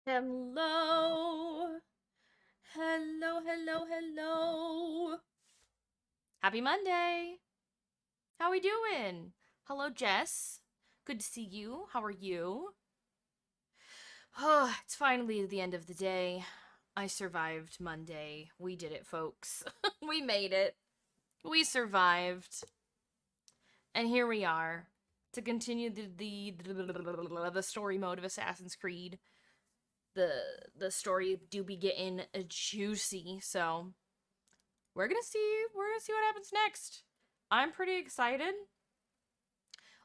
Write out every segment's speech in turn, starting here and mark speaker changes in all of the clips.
Speaker 1: Hello. Hello, hello, hello. Happy Monday. How we doing? Hello, Jess. Good to see you. How are you? Oh, it's finally the end of the day. I survived Monday. We did it, folks. We made it. We survived. And here we are to continue the story mode of Assassin's Creed. The story do be getting juicy, so we're gonna see what happens next. I'm pretty excited.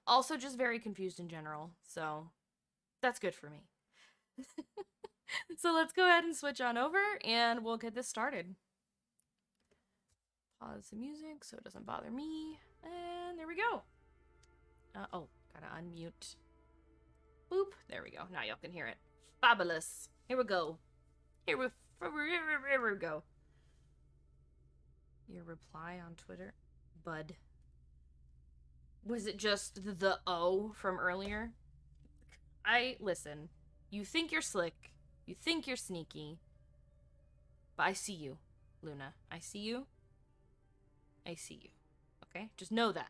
Speaker 1: Also just very confused in general, so that's good for me. So let's go ahead and switch on over and we'll get this started. Pause the music so it doesn't bother me. And there we go. Oh, gotta unmute. Boop. There we go. Now y'all can hear it. Fabulous. Here we go. Here we go. Your reply on Twitter? Bud. Was it just the O from earlier? Listen. You think you're slick. You think you're sneaky. But I see you, Luna. I see you. I see you. Okay? Just know that.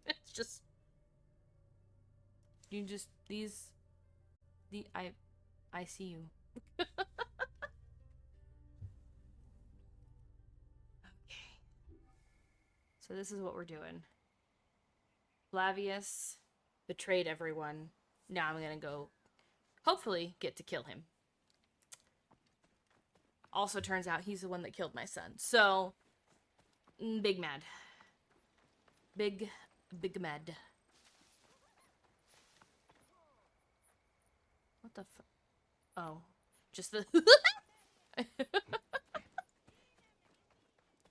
Speaker 1: It's just... You just... I see you. Okay. So this is what we're doing. Flavius betrayed everyone. Now I'm gonna go, hopefully, get to kill him. Also turns out he's the one that killed my son. So, big mad. Big mad. What the fuck? Oh. Just the...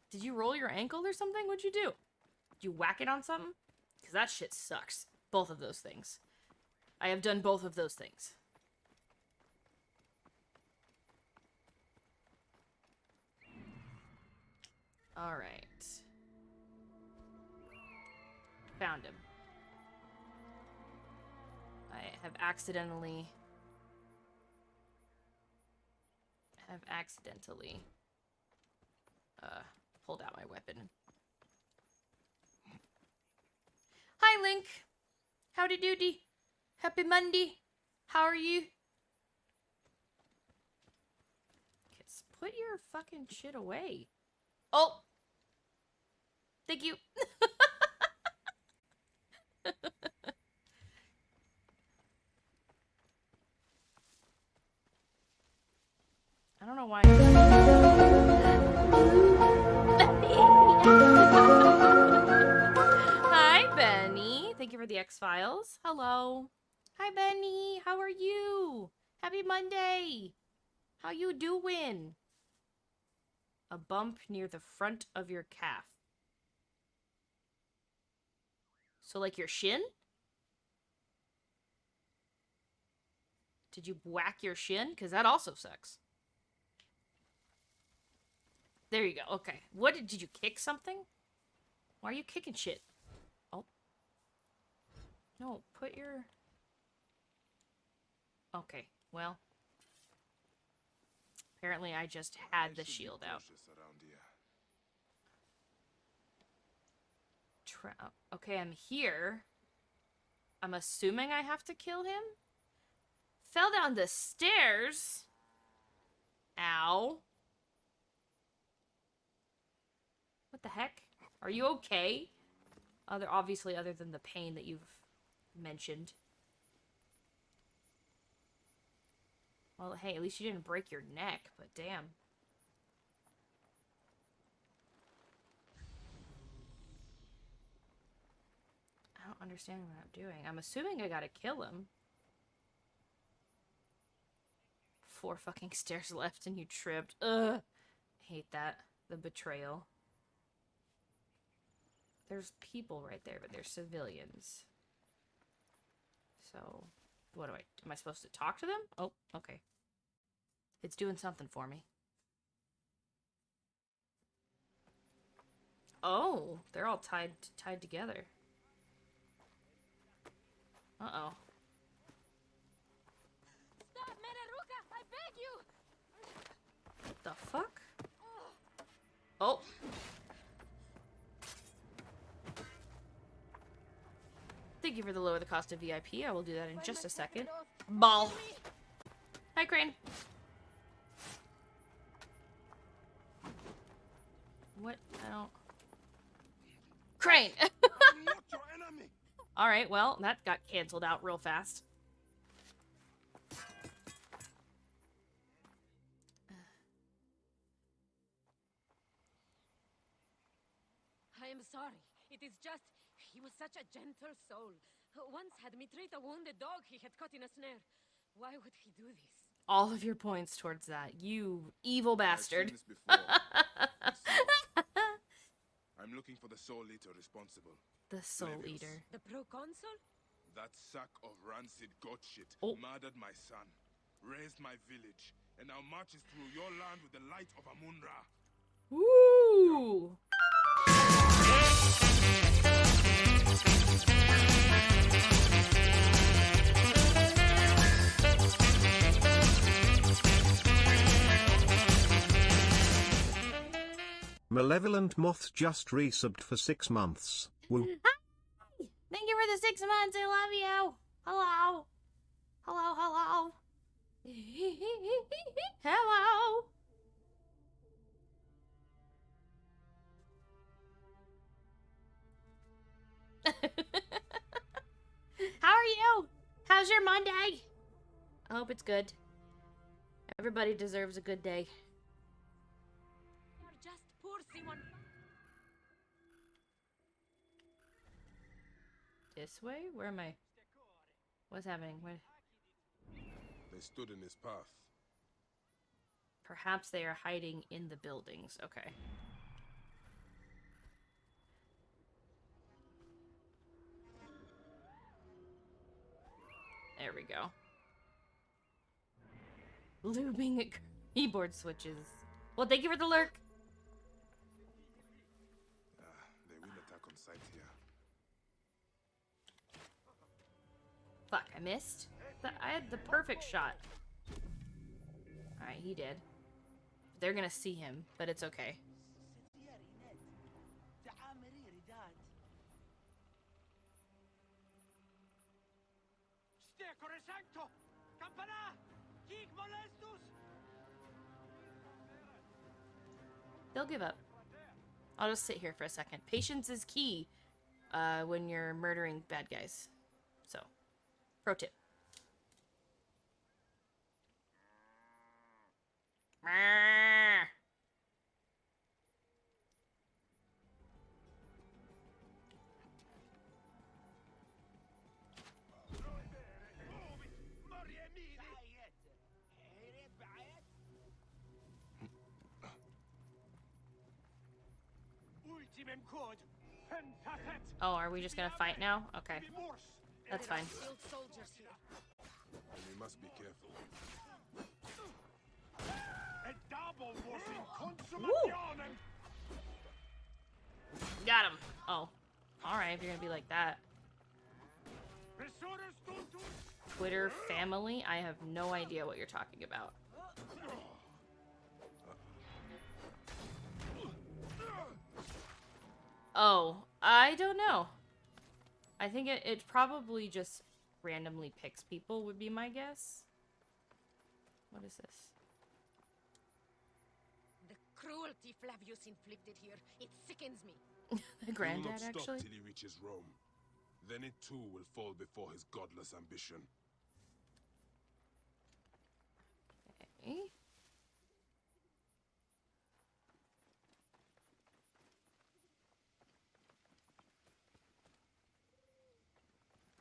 Speaker 1: Did you roll your ankle or something? What'd you do? Did you whack it on something? Because that shit sucks. Both of those things. I have done both of those things. Alright. Found him. I have accidentally... pulled out my weapon. Hi, Link. Howdy doody. Happy Monday. How are you? Kids, put your fucking shit away. Oh! Thank you. I don't know why. Hi, Benny. Thank you for the X-Files. Hello. Hi, Benny. How are you? Happy Monday. How you doing? A bump near the front of your calf. So, like your shin? Did you whack your shin? Because that also sucks. There you go. Okay. What did you kick something? Why are you kicking shit? Oh. No, put your... Okay, well. Apparently I just had the shield out. Okay, I'm here. I'm assuming I have to kill him? Fell down the stairs? Ow. What the heck? Are you okay? Obviously, other than the pain that you've mentioned. Well, hey, at least you didn't break your neck, but damn. I don't understand what I'm doing. I'm assuming I gotta kill him. 4 fucking stairs left and you tripped. Ugh. I hate that. The betrayal. There's people right there, but they're civilians. So, what do am I supposed to talk to them? Oh, okay. It's doing something for me. Oh, they're all tied together. Uh-oh.
Speaker 2: Stop, Meraruka! I beg you!
Speaker 1: What the fuck? Oh. Thank you for the lower the cost of VIP. I will do that in just a second. Ball. Hi, Crane. What? I don't... Crane!
Speaker 3: I'm not your enemy.
Speaker 1: Alright, well, that got canceled out real fast.
Speaker 2: I am sorry. It is just... He was such a gentle soul. Once had me treat a wounded dog he had caught in a snare. Why would he do this?
Speaker 1: All of your points towards that, you evil bastard.
Speaker 3: I've seen this before. I'm looking for the soul eater responsible.
Speaker 1: The Soul
Speaker 3: Levius.
Speaker 1: Eater.
Speaker 2: The proconsul?
Speaker 3: That sack of rancid goat shit murdered my son, raised my village, and now marches through your land with the light of Amun-Ra.
Speaker 1: Woo!
Speaker 4: Malevolent Moth just resubbed for 6 months. Woo.
Speaker 1: Hi! Thank you for the 6 months. I love you. Hello. Hello, hello. Hello. How are you? How's your Monday? I hope it's good. Everybody deserves a good day.
Speaker 2: You're just poor Simon.
Speaker 1: This way? Where am I? What's happening? What?
Speaker 3: They stood in his path.
Speaker 1: Perhaps they are hiding in the buildings. Okay. There we go. Lubing at keyboard switches. Well, thank you for the lurk.
Speaker 3: They will attack on sight here.
Speaker 1: Fuck, I missed. I had the perfect shot. Alright, he did. They're gonna see him, but it's okay. They'll give up. I'll just sit here for a second. Patience is key when you're murdering bad guys. So, pro tip. Oh, are we just gonna fight now? Okay. That's fine.
Speaker 2: Skilled soldiers here.
Speaker 3: And we must be careful.
Speaker 1: Woo! Got him. Oh. Alright, if you're gonna be like that. Twitter family? I have no idea what you're talking about. Oh, I don't know. I think it probably just randomly picks people would be my guess. What is this?
Speaker 2: The cruelty Flavius inflicted here, it sickens me.
Speaker 1: The
Speaker 3: He will
Speaker 1: granddad,
Speaker 3: not stop
Speaker 1: actually?
Speaker 3: till he reaches Rome. Then it too will fall before his godless ambition.
Speaker 1: Okay.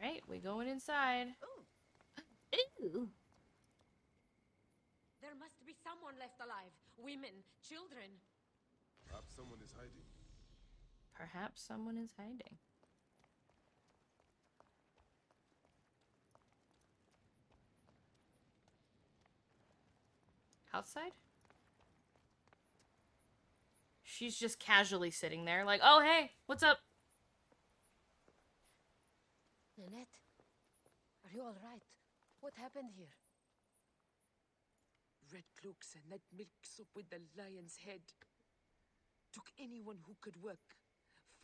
Speaker 1: Right, we going inside. Ooh.
Speaker 2: There must be someone left alive. Women, children.
Speaker 3: Perhaps someone is hiding.
Speaker 1: Perhaps someone is hiding. Outside? She's just casually sitting there like, oh, hey, what's up?
Speaker 2: Nanette, Are you all right? What happened here?
Speaker 5: Red cloaks and that milk soup with the lion's head. Took anyone who could work.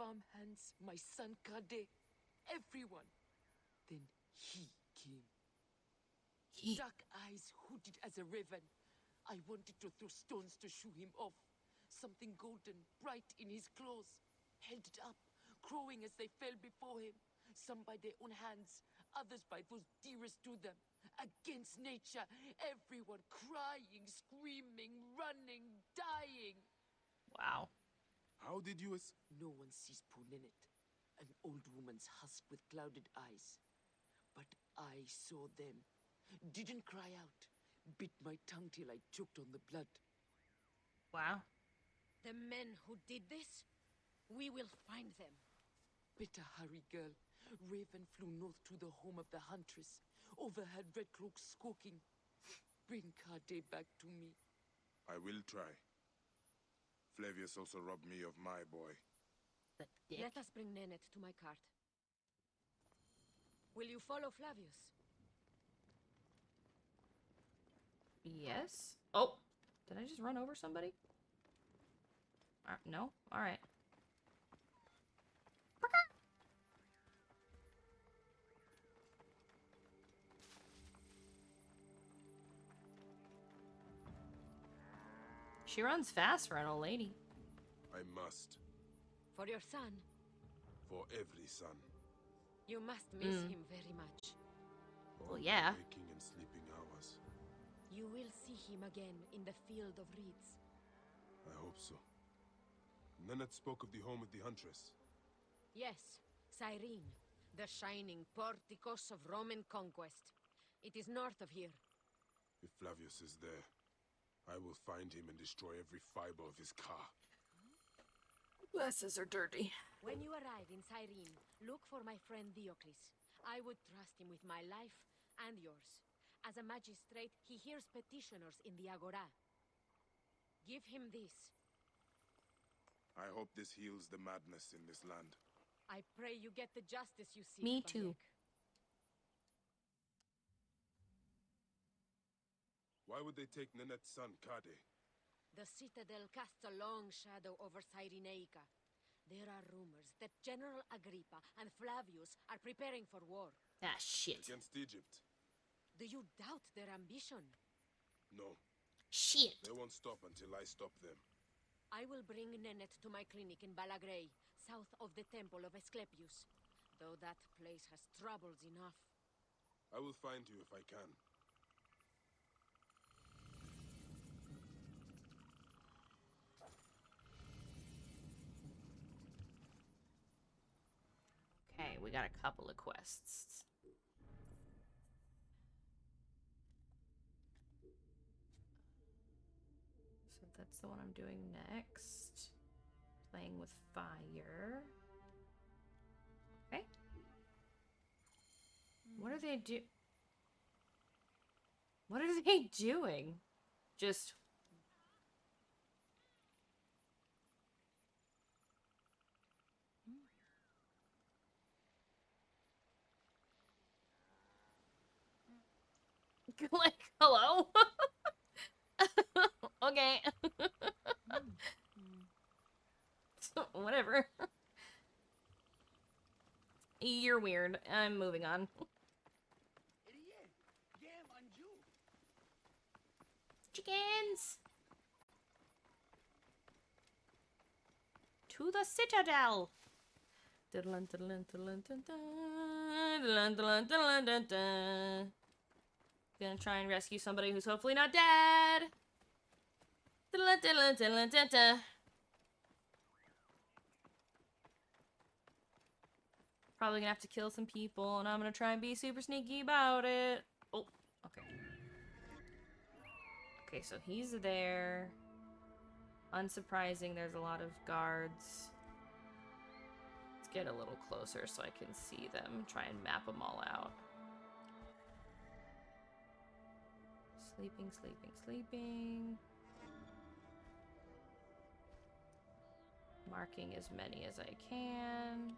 Speaker 5: Farm hands, my son Kade, everyone. Then he came. Dark eyes hooded as a raven. I wanted to throw stones to shoo him off. Something golden, bright in his claws. Held it up, crowing as they fell before him. Some by their own hands, others by those dearest to them. Against nature, everyone crying, screaming, running, dying.
Speaker 1: Wow.
Speaker 3: How did you
Speaker 5: No one sees Punenet, an old woman's husk with clouded eyes. But I saw them. Didn't cry out. Bit my tongue till I choked on the blood.
Speaker 1: Wow.
Speaker 2: The men who did this? We will find them.
Speaker 5: Better hurry, girl. Raven flew north to the home of the huntress. Overheard red cloaks squawking. Bring Kade back to me.
Speaker 3: I will try. Flavius also robbed me of my boy.
Speaker 1: The dick.
Speaker 2: Let us bring Nenet to my cart. Will you follow Flavius?
Speaker 1: Yes. Oh, did I just run over somebody? No? Alright. She runs fast for an old lady.
Speaker 3: I must.
Speaker 2: For your son,
Speaker 3: For every son.
Speaker 2: you must miss him very much.
Speaker 1: Well, yeah.
Speaker 3: Waking and sleeping hours.
Speaker 2: You will see him again in the field of reeds.
Speaker 3: I hope so. Nenet spoke of the home of the huntress.
Speaker 2: Yes, Cyrene, the shining porticos of Roman conquest. It is north of here.
Speaker 3: If Flavius is there, I will find him and destroy every fiber of his car.
Speaker 1: Glasses are dirty.
Speaker 2: When you arrive in Cyrene, look for my friend Diocles. I would trust him with my life and yours. As a magistrate, he hears petitioners in the Agora. Give him this.
Speaker 3: I hope this heals the madness in this land.
Speaker 2: I pray you get the justice you seek.
Speaker 1: Me too.
Speaker 2: Bayek.
Speaker 3: Why would they take Nenet's son, Kade?
Speaker 2: The citadel casts a long shadow over Cyrenaica. There are rumors that General Agrippa and Flavius are preparing for war.
Speaker 1: Ah, shit.
Speaker 3: Against Egypt?
Speaker 2: Do you doubt their ambition?
Speaker 3: No.
Speaker 1: Shit.
Speaker 3: They won't stop until I stop them.
Speaker 2: I will bring Nenet to my clinic in Balagrey, south of the temple of Asclepius. Though that place has troubles enough.
Speaker 3: I will find you if I can.
Speaker 1: Okay, we got a couple of quests. So that's the one I'm doing next. Playing with fire. Okay. What are they do? What are they doing? Just... like, hello? Okay. Whatever. You're weird. I'm moving on. Chickens! To the citadel! Gonna try and rescue somebody who's hopefully not dead. Probably gonna have to kill some people, and I'm gonna try and be super sneaky about it. Oh, okay. Okay, so he's there. Unsurprising, there's a lot of guards. Let's get a little closer so I can see them. Try and map them all out. Sleeping, sleeping, sleeping. Marking as many as I can.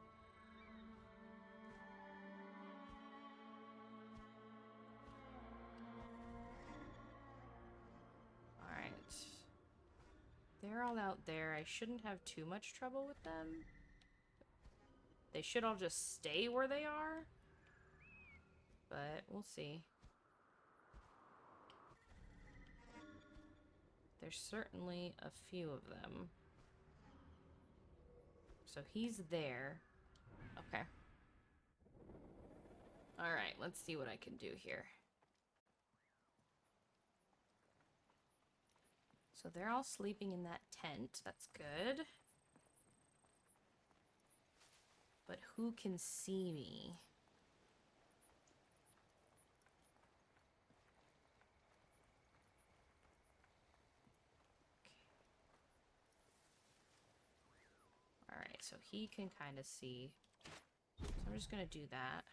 Speaker 1: they're all out there. I shouldn't have too much trouble with them. They should all just stay where they are. But we'll see. There's certainly a few of them. So he's there. Okay. Alright, let's see what I can do here. So they're all sleeping in that tent. That's good. But who can see me? Alright, so he can kind of see. So I'm just gonna do that.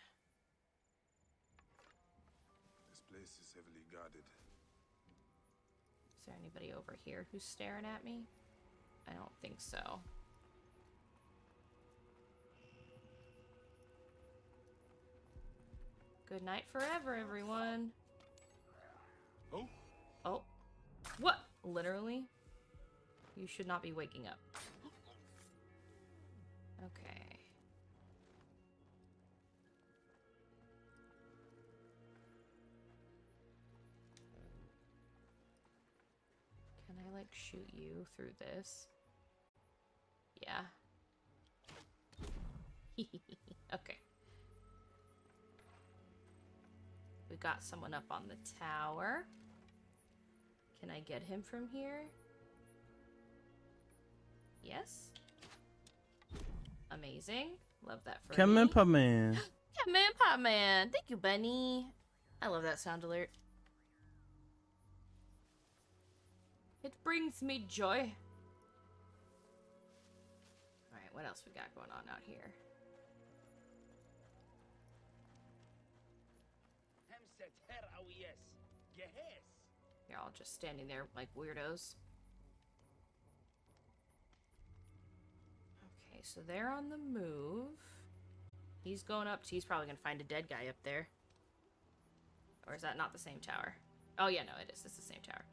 Speaker 3: This place is heavily guarded.
Speaker 1: Is there anybody over here who's staring at me? I don't think so. Good night forever, everyone.
Speaker 3: Oh?
Speaker 1: Oh. What? Literally? You should not be waking up. Okay. Can I, like, shoot you through this? Yeah. Okay. We got someone up on the tower. Can I get him from here? Yes. Amazing. Love that for
Speaker 6: Come
Speaker 1: me.
Speaker 6: in, Pop Man.
Speaker 1: Come in, Pop Man. Thank you, Bunny. I love that sound alert. It brings me joy. Alright, what else we got going on out here? You're all just standing there like weirdos. Okay, so they're on the move. He's going up. He's probably going to find a dead guy up there. Or is that not the same tower? Oh, yeah, no, it is. It's the same tower.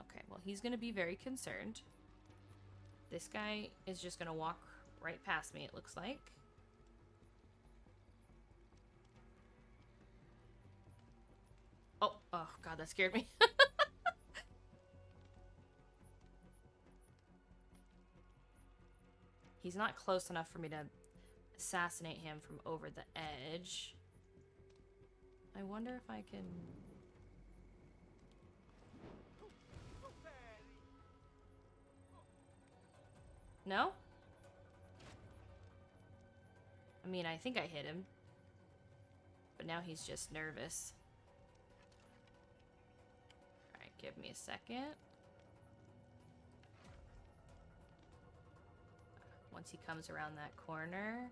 Speaker 1: Okay, well, he's going to be very concerned. This guy is just going to walk right past me, it looks like. Oh, God, that scared me. He's not close enough for me to assassinate him from over the edge. I wonder if I can... No? I mean, I think I hit him. But now he's just nervous. Alright, give me a second. Once he comes around that corner.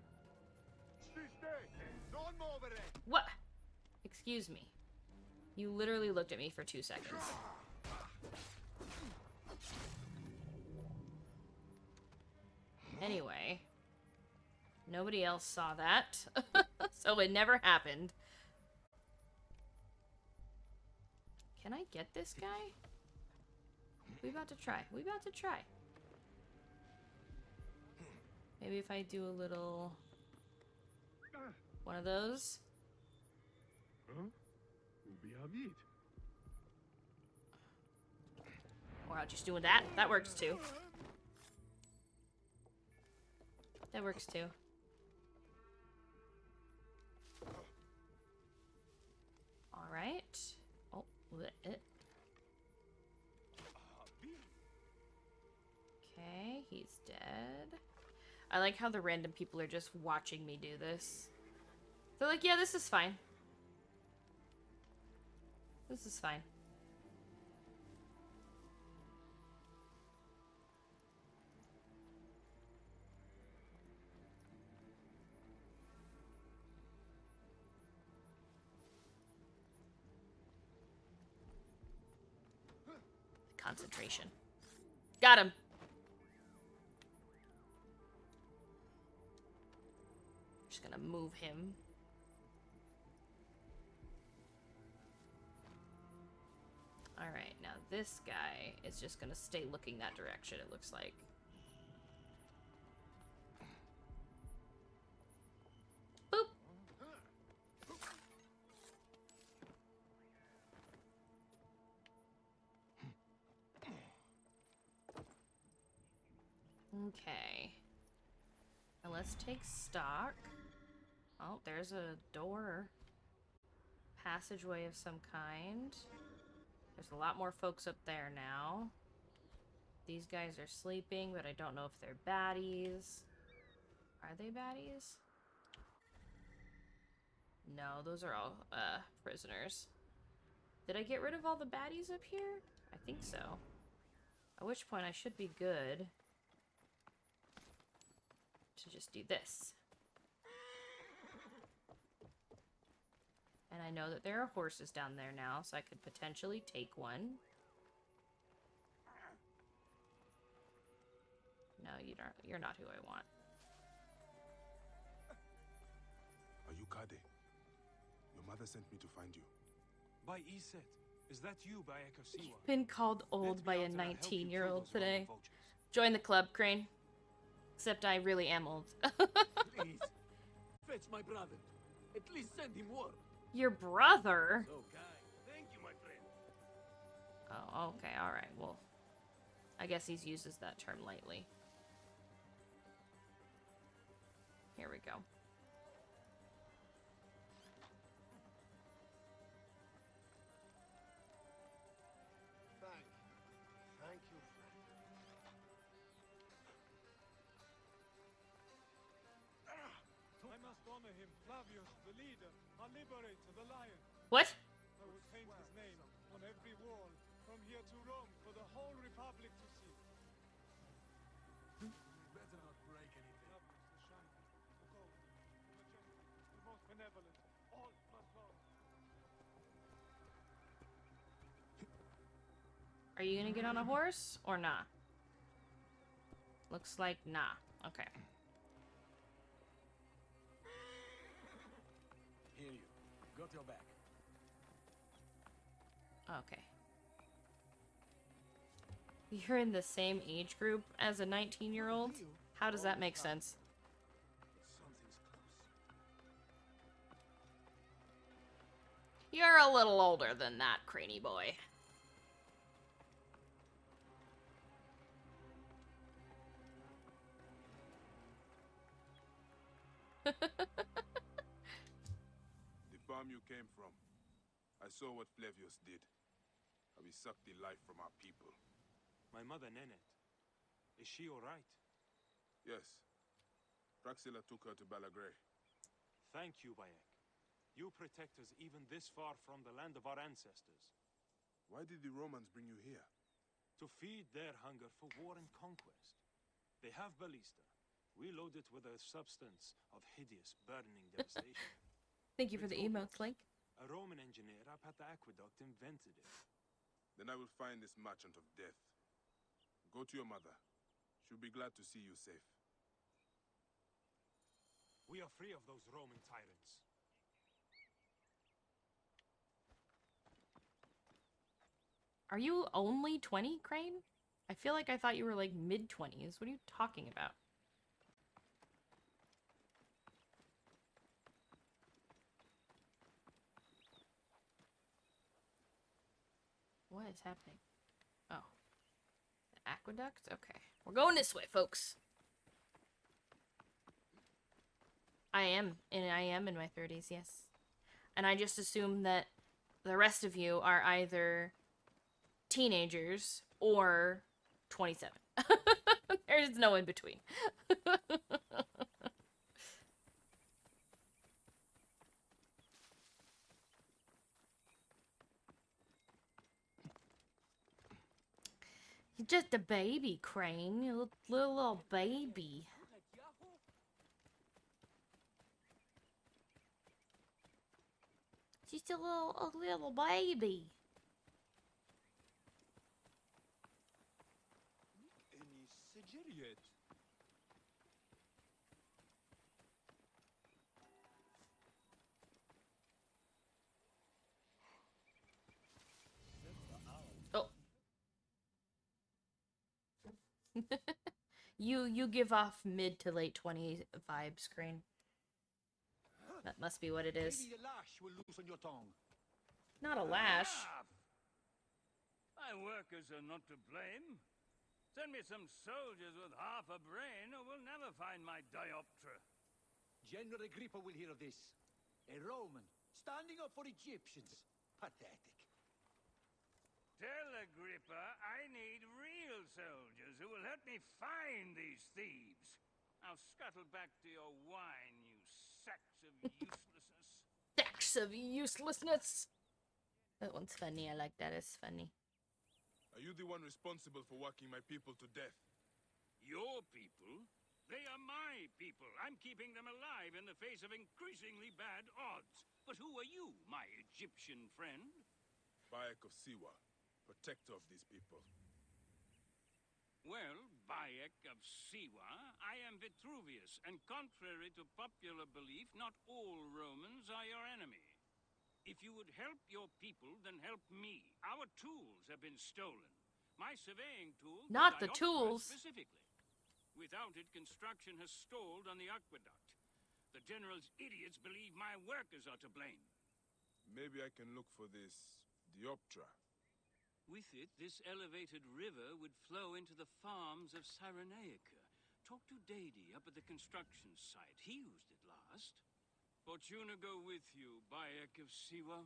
Speaker 1: What? Excuse me. You literally looked at me for 2 seconds. Anyway. Nobody else saw that. So it never happened. Can I get this guy? We about to try. We about to try. Maybe if I do a little... one of those. Or I'll just do that. That works too. That works too. Alright. Oh, it. Okay, he's dead. I like how the random people are just watching me do this. They're like, yeah, this is fine. This is fine. Concentration. Got him. Just gonna move him. Alright, now this guy is just gonna stay looking that direction, it looks like. Boop! Okay. Now let's take stock. Oh, there's a door. Passageway of some kind. There's a lot more folks up there now. These guys are sleeping, but I don't know if they're baddies. Are they baddies? No, those are all prisoners. Did I get rid of all the baddies up here? I think so. At which point I should be good to just do this. And I know that there are horses down there now, so I could potentially take one. No, you're not who I want.
Speaker 3: Are you Kade? Your mother sent me to find you.
Speaker 6: By Iset. Is that you, by Ekosiwa?
Speaker 1: Been called old by a 19-year-old today. Join the club, Crane. Except I really am old.
Speaker 7: Please, fetch my brother. At least send him word.
Speaker 1: Your brother?
Speaker 7: So kind. Thank you, my friend.
Speaker 1: Oh, okay, alright, well. I guess he uses that term lightly. Here we go.
Speaker 7: Thank you, friend.
Speaker 6: I must honor him, Flavius, the leader, our liberator, the lion.
Speaker 1: What?
Speaker 6: I will paint his name on every wall, from here to Rome, for the whole Republic to see.
Speaker 7: Better not break anything.
Speaker 6: Flavius, the shining, the golden, the majestic, the most benevolent, all must bow.
Speaker 1: Are you gonna get on a horse or nah? Looks like nah. Okay.
Speaker 7: Here you. Got your back.
Speaker 1: Okay. You're in the same age group as a 19-year-old? How does that make sense?
Speaker 3: Something's close.
Speaker 1: You're a little older than that, Craney boy.
Speaker 3: The farm you came from. I saw what Flavius did. How he sucked the life from our people.
Speaker 6: My mother, Nenet. Is she alright?
Speaker 3: Yes. Praxilla took her to Balagray.
Speaker 6: Thank you, Bayek. You protect us even this far from the land of our ancestors.
Speaker 3: Why did the Romans bring you here?
Speaker 6: To feed their hunger for war and conquest. They have ballista. We load it with a substance of hideous, burning devastation.
Speaker 1: Thank you for the emotes, Link.
Speaker 6: A Roman engineer up at the aqueduct invented it.
Speaker 3: Then I will find this merchant of death. Go to your mother. She'll be glad to see you safe.
Speaker 6: We are free of those Roman tyrants.
Speaker 1: Are you only 20, Crane? I feel like I thought you were like mid-20s. What are you talking about? What is happening? Oh. The aqueduct? Okay. We're going this way, folks. I am in my 30s, yes. And I just assume that the rest of you are either teenagers or 27. There's no in between. You're just a baby, Crane. You're a little baby. Just a little baby.
Speaker 6: Any Sigiriet?
Speaker 1: You give off mid to late 20s vibes, Crane. That must be what it is.
Speaker 7: Maybe the lash will loosen your tongue.
Speaker 1: Not a lash.
Speaker 8: My workers are not to blame. Send me some soldiers with half a brain, or we'll never find my dioptra.
Speaker 7: General Agrippa will hear of this. A Roman, standing up for Egyptians. Pathetic.
Speaker 8: Tell Agrippa I need real soldiers who will help me find these thieves. Now scuttle back to your wine, you sacks of uselessness.
Speaker 1: Sacks of uselessness. That one's funny. I like that. It's funny.
Speaker 3: Are you the one responsible for working my people to death?
Speaker 8: Your people? They are my people. I'm keeping them alive in the face of increasingly bad odds. But who are you, my Egyptian friend?
Speaker 3: Bayek of Siwa, protector of these people.
Speaker 8: Well, Bayek of Siwa, I am Vitruvius, and contrary to popular belief, not all Romans are your enemy. If you would help your people, then help me. Our tools have been stolen. My surveying tool...
Speaker 1: Not the tools.
Speaker 8: Specifically. Without it, construction has stalled on the aqueduct. The general's idiots believe my workers are to blame.
Speaker 3: Maybe I can look for this dioptra.
Speaker 8: With it, this elevated river would flow into the farms of Cyrenaica. Talk to Dady up at the construction site. He used it last. Fortuna go with you, Bayek of Siwa.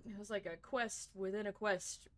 Speaker 1: It was like a quest within a quest.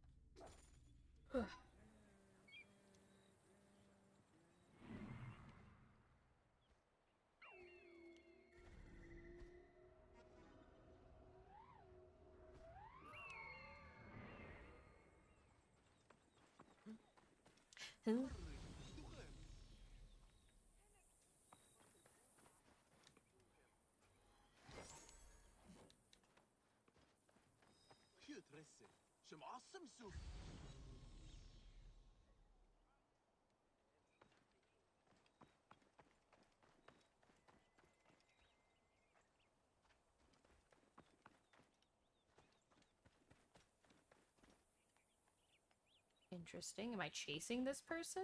Speaker 1: Interesting. Am I chasing this person?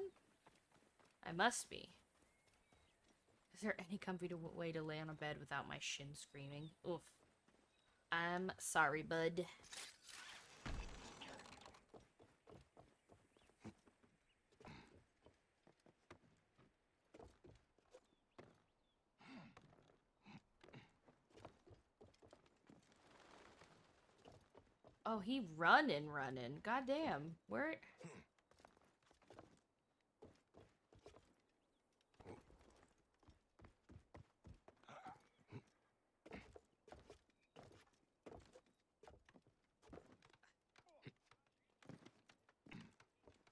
Speaker 1: I must be. Is there any comfy way to lay on a bed without my shin screaming? Oof. I'm sorry, bud. Oh, he running. Goddamn. Where?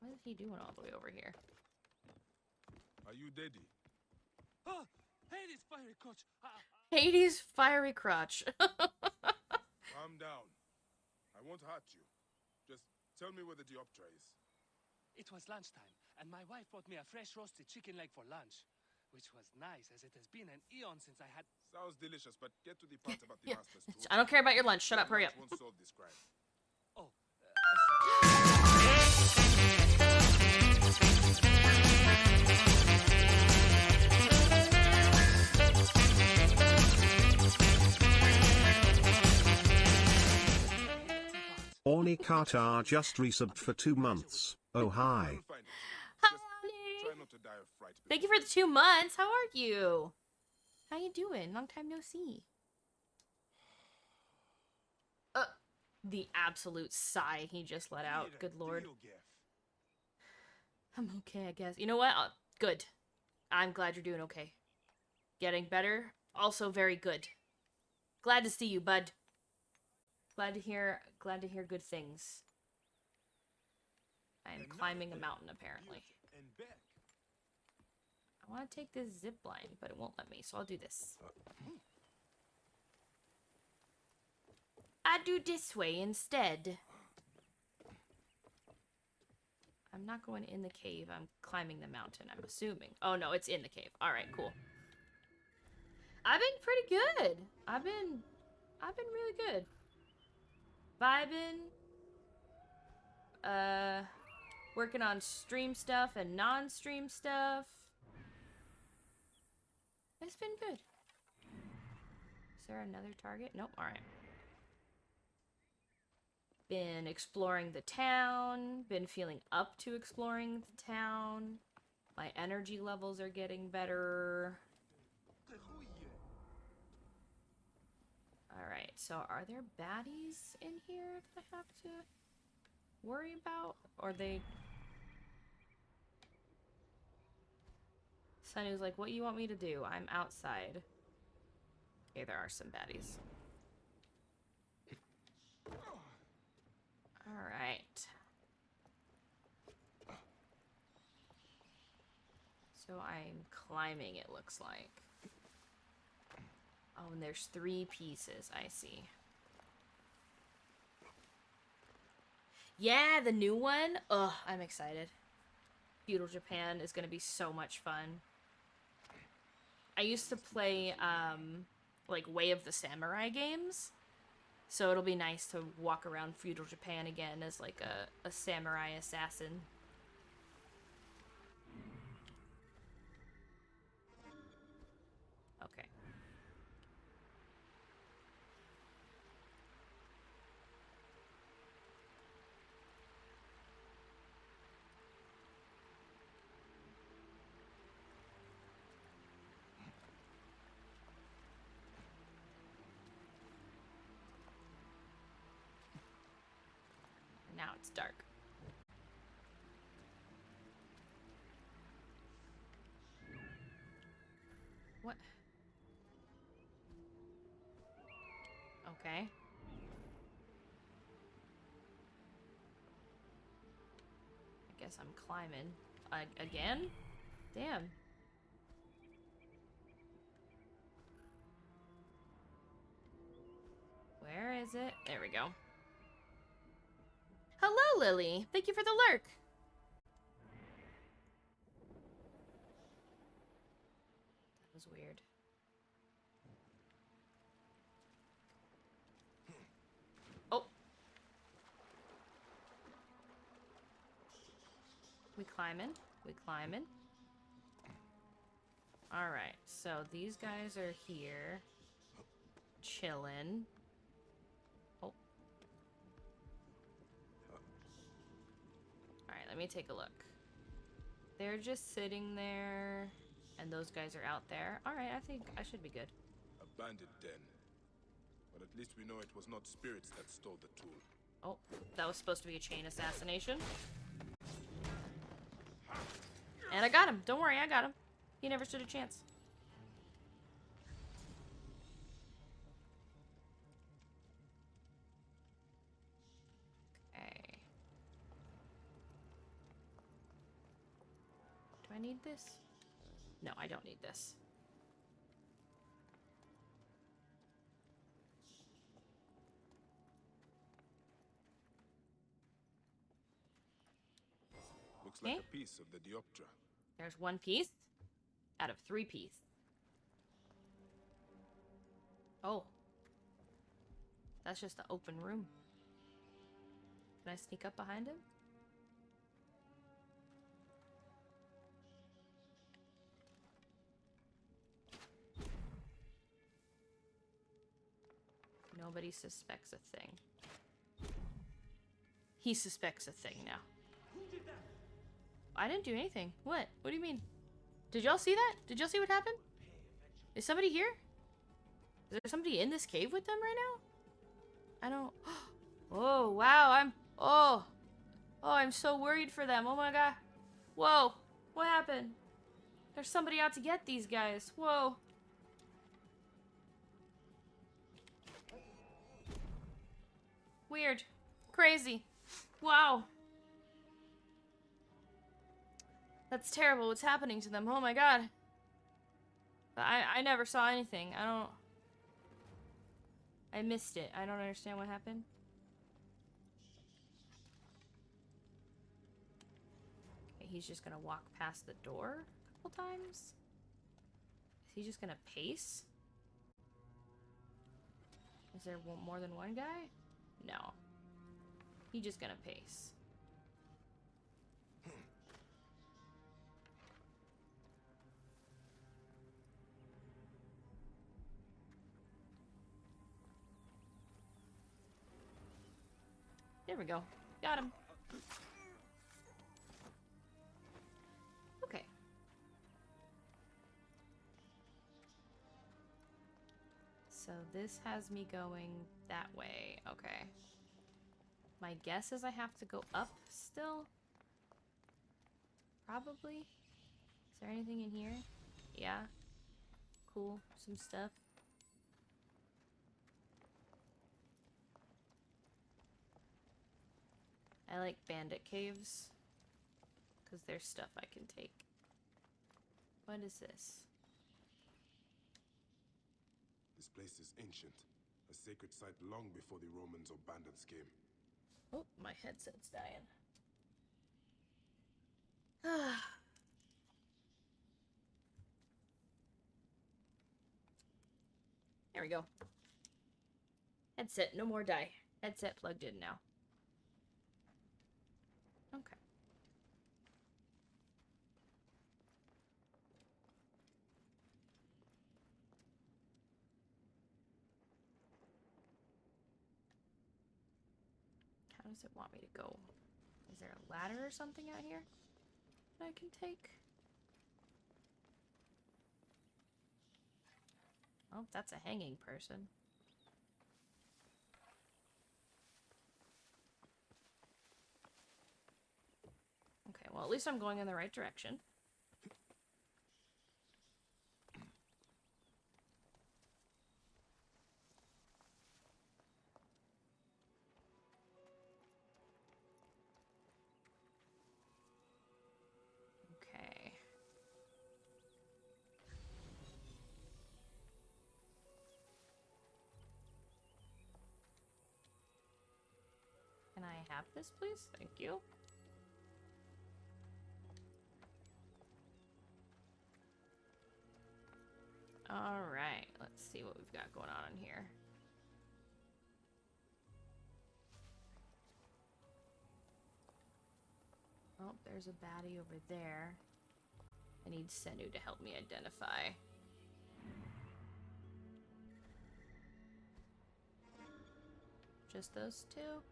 Speaker 1: What is he doing all the way over here?
Speaker 3: Are you Dady?
Speaker 7: Ah! Hades, fiery crotch!
Speaker 1: Hades' fiery crotch.
Speaker 3: Calm down. I won't hurt you. Just tell me where the dioptra is.
Speaker 9: It was lunchtime, and my wife brought me a fresh roasted chicken leg for lunch. Which was nice, as it has been an eon since I had...
Speaker 3: Sounds delicious, but get to the part about the master's tool.
Speaker 1: I don't care about your lunch. Shut up, hurry up.
Speaker 3: Won't solve this crime.
Speaker 9: Oh,
Speaker 4: Orny Carter just resubbed for 2 months. Oh hi.
Speaker 3: You'll find it.
Speaker 1: Hi,
Speaker 3: Just try not to die of fright.
Speaker 1: Thank you for the 2 months. How are you? How you doing? Long time no see. The absolute sigh he just let out. Good lord. I'm okay, I guess. You know what? Good. I'm glad you're doing okay. Getting better. Also very good. Glad to see you, bud. Glad to hear good things. I'm climbing a mountain, apparently. I want to take this zip line, but it won't let me, so I'll do this. I do this way instead. I'm not going in the cave. I'm climbing the mountain, I'm assuming. Oh, no, it's in the cave. All right, cool. I've been pretty good. I've been really good. Vibing. Working on stream stuff and non-stream stuff. It's been good. Is there another target? Nope, alright. Been exploring the town. Been feeling up to exploring the town. My energy levels are getting better. Alright, so are there baddies in here that I have to worry about? Or they... Sunny's like, what you want me to do? I'm outside. Okay, there are some baddies. Alright. So I'm climbing, it looks like. Oh, and there's 3 pieces, I see. Yeah, the new one? Ugh, I'm excited. Feudal Japan is gonna be so much fun. I used to play, like, Way of the Samurai games. So it'll be nice to walk around Feudal Japan again as, like, a samurai assassin. Okay. Now it's dark. What? Okay. I guess I'm climbing. Again? Damn. Where is it? There we go. Hello, Lily. Thank you for the lurk. That was weird. Oh. We climbing. We climbing. Alright, so these guys are here. Chillin'. Oh. Alright, let me take a look. They're just sitting there, and those guys are out there. Alright, I think I should be good.
Speaker 3: A bandit den. But at least we know it was not spirits that stole the tool.
Speaker 1: Oh, that was supposed to be a chain assassination. And I got him. Don't worry, I got him. He never stood a chance. Okay. Do I need this? No, I don't need this.
Speaker 3: Looks like a piece of the Dioptra.
Speaker 1: There's 1 piece out of 3 pieces. Oh. That's just the open room. Can I sneak up behind him? Nobody suspects a thing. He suspects a thing now. I didn't do anything. What? What do you mean? Did y'all see that? Did y'all see what happened? Is somebody here? Is there somebody in this cave with them right now? I don't... Oh, wow. Oh, I'm so worried for them. Oh my god. Whoa. What happened? There's somebody out to get these guys. Whoa. Weird. Crazy. Wow. That's terrible what's happening to them. Oh my god. I never saw anything. I missed it. I don't understand what happened. he's just gonna walk past the door a couple times? Is he just gonna pace? Is there more than one guy? No. He's just gonna pace. There we go. Got him. Okay. So this has me going that way. Okay. My guess is I have to go up still? Probably. Is there anything in here? Yeah. Cool. Some stuff. I like bandit caves. Because there's stuff I can take. What is this?
Speaker 3: This place is ancient. A sacred site long before the Romans or bandits came.
Speaker 1: Oh, my headset's dying. There we go. Headset, no more die. Headset plugged in now. Okay. How does it want me to go? Is there a ladder or something out here that I can take? Oh, that's a hanging person. Okay, well, at least I'm going in the right direction. Okay. Can I have this, please? Thank you. Alright, let's see what we've got going on in here. Oh, there's a baddie over there. I need Senu to help me identify. Just those two?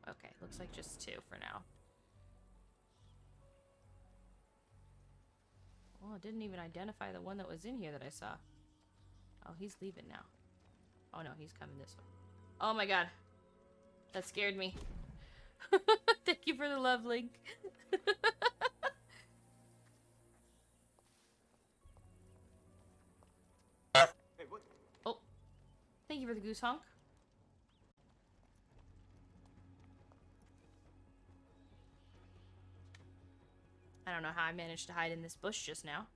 Speaker 1: Okay, looks like just two for now. Well, it didn't even identify the one that was in here that I saw. Oh, he's leaving now. Oh no, he's coming this way. Oh my god. That scared me. Thank you for the love link.
Speaker 7: Hey, what?
Speaker 1: Oh. Thank you for the goose honk. I don't know how I managed to hide in this bush just now.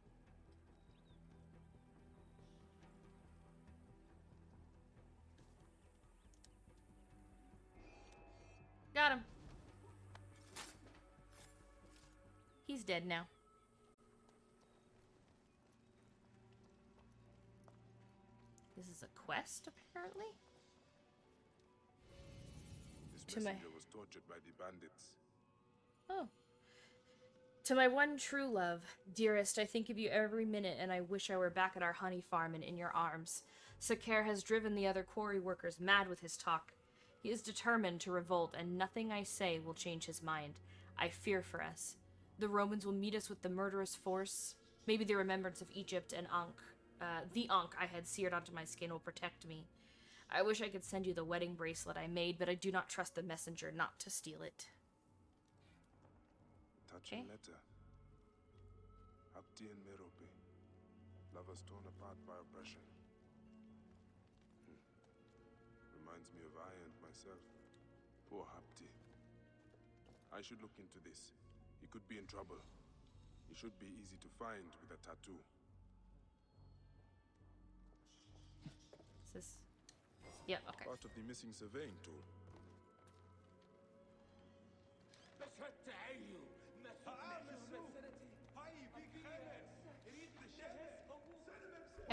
Speaker 1: Got him. He's dead now. This is a quest, apparently?
Speaker 3: This messenger was tortured by the bandits.
Speaker 1: Oh. To my one true love, dearest, I think of you every minute, and I wish I were back at our honey farm and in your arms. Sakar has driven the other quarry workers mad with his talk. He is determined to revolt, and nothing I say will change his mind. I fear for us. The Romans will meet us with the murderous force. Maybe the remembrance of Egypt and Ankh. The Ankh I had seared onto my skin will protect me. I wish I could send you the wedding bracelet I made, but I do not trust the messenger not to steal it.
Speaker 3: Touching letter. Hapti and Merope. Lovers torn apart by oppression. Reminds me of I and myself. Poor Hapti. I should look into this. He could be in trouble. He should be easy to find with a tattoo.
Speaker 1: Is this... Yep, okay.
Speaker 3: Part of the missing surveying tool.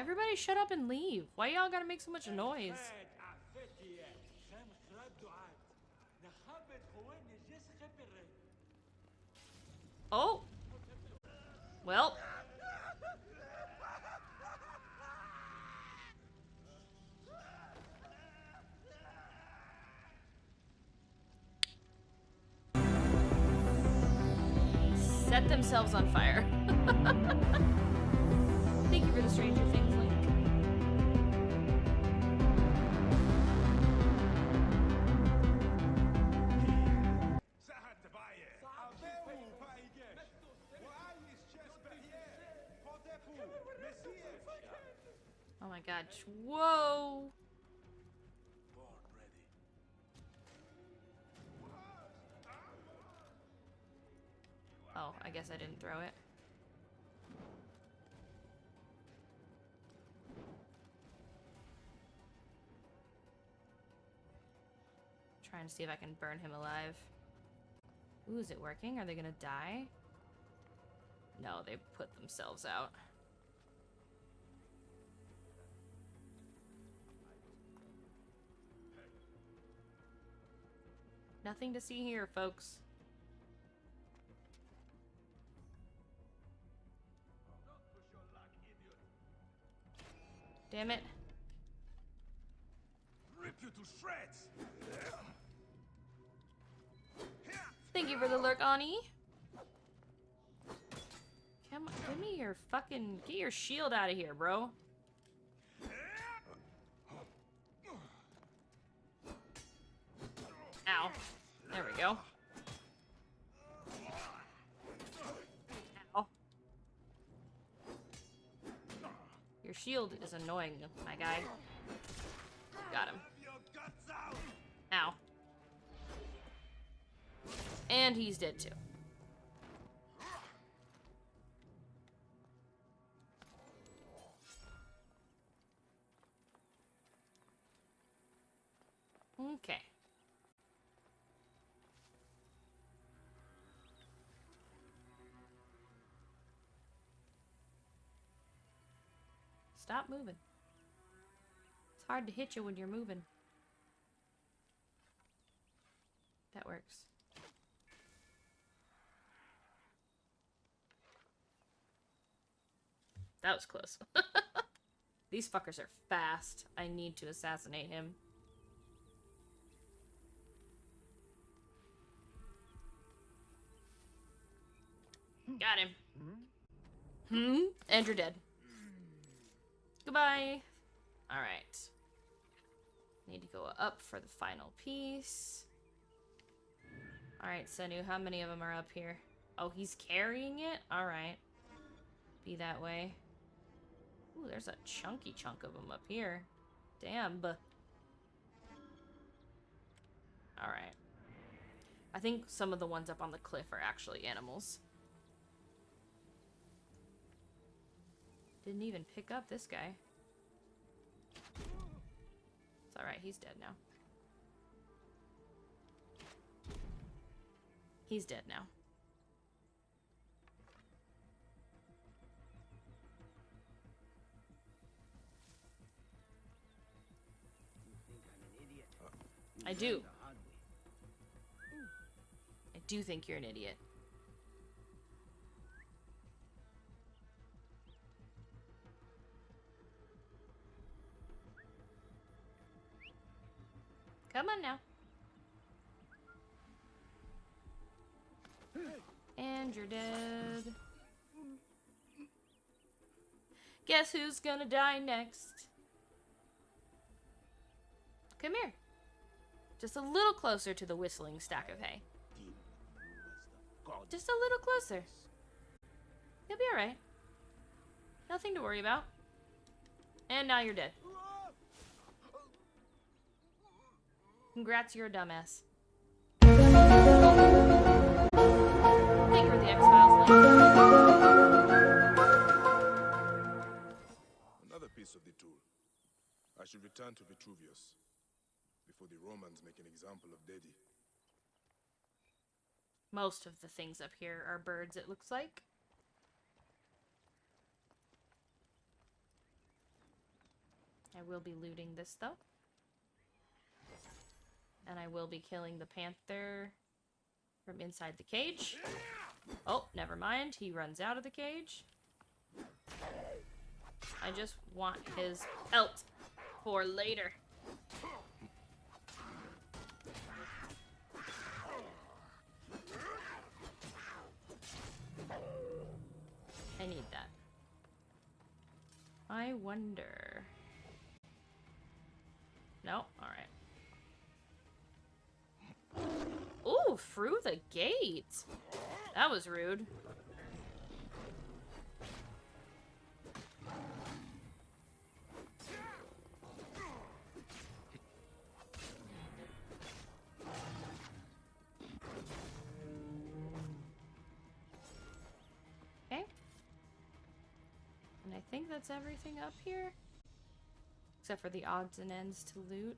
Speaker 1: Everybody shut up and leave. Why y'all gotta make so much noise? Oh! Well. Set themselves on fire. Thank you for the Stranger Things link. Oh my god. Whoa! Oh, I guess I didn't throw it. Trying to see if I can burn him alive. Ooh, is it working? Are they gonna die? No, they put themselves out. Nothing to see here, folks. Damn it.
Speaker 3: Rip you to shreds.
Speaker 1: Thank you for the lurk, Ani. Come on, give me your fucking... Get your shield out of here, bro. Ow. There we go. Ow. Your shield is annoying, my guy. Got him. Ow. And he's dead too. Okay. Stop moving. It's hard to hit you when you're moving. That works. That was close. These fuckers are fast. I need to assassinate him. Got him. And you're dead. Goodbye. Alright. Need to go up for the final piece. Alright, Senu, how many of them are up here? Oh, he's carrying it? Alright. Be that way. Ooh, there's a chunky chunk of them up here. Damn. Alright. I think some of the ones up on the cliff are actually animals. Didn't even pick up this guy. It's alright, he's dead now. He's dead now. I do. I do think you're an idiot. Come on now. And you're dead. Guess who's gonna die next? Come here. Just a little closer to the whistling stack of hay. Just a little closer. You'll be alright. Nothing to worry about. And now you're dead. Congrats, you're a dumbass. Thank you for the X-Files link.
Speaker 3: Another piece of the tool. I should return to Vitruvius before the Romans make an example of Dedi.
Speaker 1: Most of the things up here are birds, it looks like. I will be looting this, though. And I will be killing the panther from inside the cage. Oh, never mind. He runs out of the cage. I just want his pelt for later. I need that. I wonder... No? Alright. Ooh, through the gate! That was rude. Okay. And I think that's everything up here. Except for the odds and ends to loot.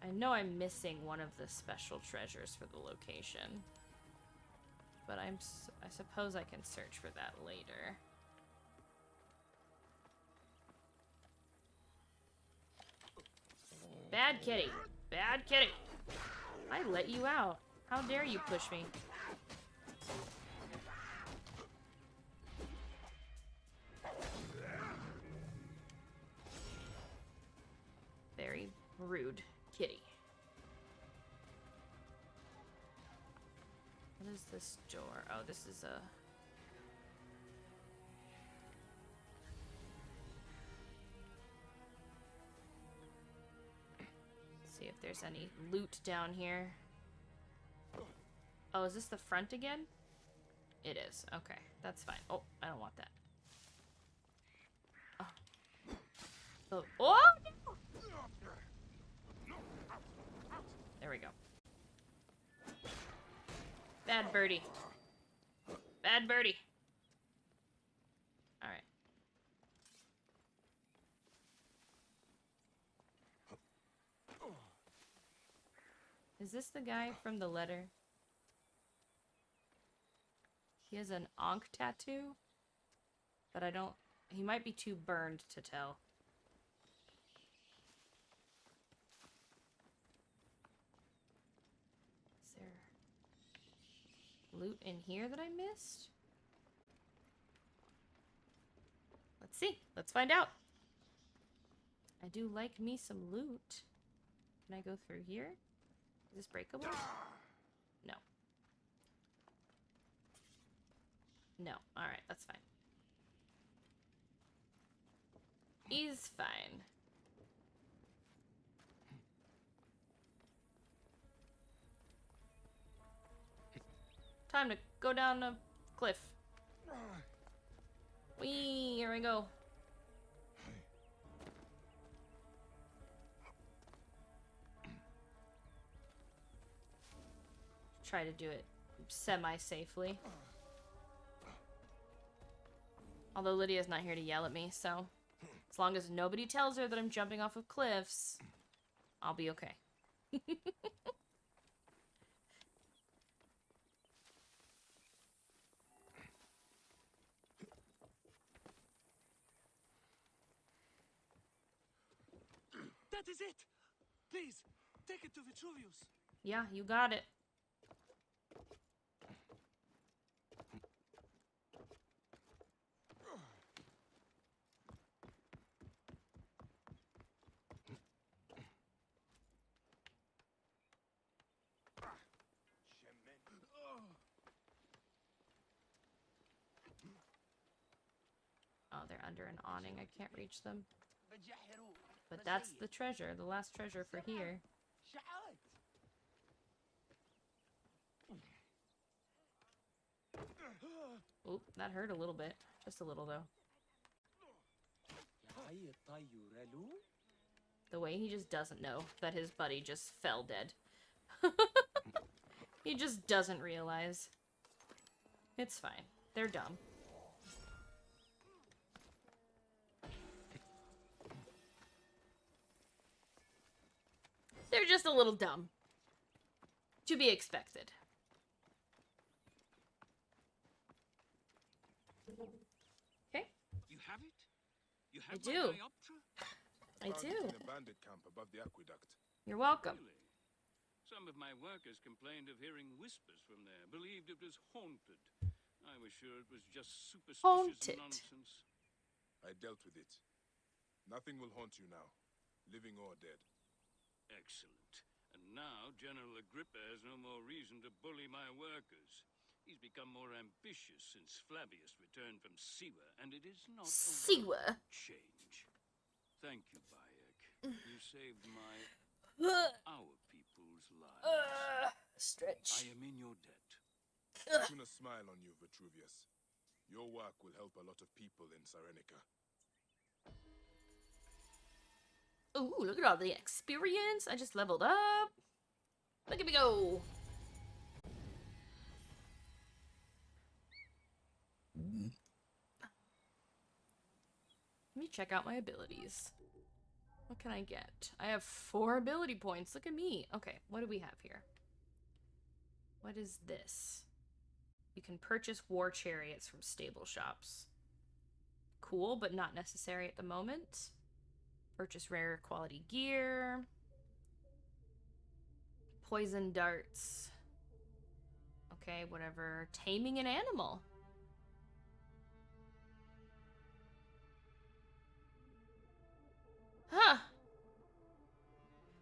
Speaker 1: I know I'm missing one of the special treasures for the location. But I suppose I can search for that later. Bad kitty. Bad kitty. I let you out. How dare you push me? Very rude kitty. What is this door? Oh, this is a... Let's see if there's any loot down here. Oh, is this the front again? It is. Okay, that's fine. Oh, I don't want that. Oh, oh, oh no! There we go. Bad birdie. Bad birdie. Alright. Is this the guy from the letter? He has an Ankh tattoo, but I don't... He might be too burned to tell. Is there loot in here that I missed? Let's see. Let's find out. I do like me some loot. Can I go through here? Is this breakable? No. No. Alright, that's fine. He's fine. Time to go down a cliff. Whee! Here we go. Try to do it semi-safely. Although Lydia's not here to yell at me, so as long as nobody tells her that I'm jumping off of cliffs, I'll be okay.
Speaker 9: That is it! Please, take it to Vitruvius.
Speaker 1: Yeah, you got it. Oh, they're under an awning. I can't reach them. But that's the treasure, the last treasure for here. Oop, that hurt a little bit. Just a little, though. The way he just doesn't know that his buddy just fell dead. He just doesn't realize. It's fine. They're dumb. They're just a little dumb. To be expected. Okay.
Speaker 8: You have it? You have
Speaker 1: I
Speaker 8: my
Speaker 1: do.
Speaker 8: dioptra?
Speaker 1: I
Speaker 3: Found
Speaker 1: do.
Speaker 3: it in a bandit camp above the aqueduct.
Speaker 1: You're welcome.
Speaker 8: Really? Some of my workers complained of hearing whispers from there, believed it was haunted. I was sure it was just superstitious
Speaker 1: Haunted.
Speaker 8: nonsense.
Speaker 3: I dealt with it. Nothing will haunt you now, living or dead.
Speaker 8: Excellent. And now General Agrippa has no more reason to bully my workers. He's become more ambitious since Flavius returned from Siwa, and it is not
Speaker 1: Siwa.
Speaker 8: a welcome change. Thank you, Bayek. You saved our people's lives.
Speaker 1: Stretch.
Speaker 8: I am in your debt.
Speaker 3: I put a smile on you, Vitruvius. Your work will help a lot of people in Cyrenica.
Speaker 1: Ooh, look at all the experience. I just leveled up. Look at me go. Let me check out my abilities. What can I get? I have 4 ability points. Look at me. Okay, what do we have here? What is this? You can purchase war chariots from stable shops. Cool, but not necessary at the moment. Purchase rare quality gear. Poison darts. Okay, whatever. Taming an animal. Huh.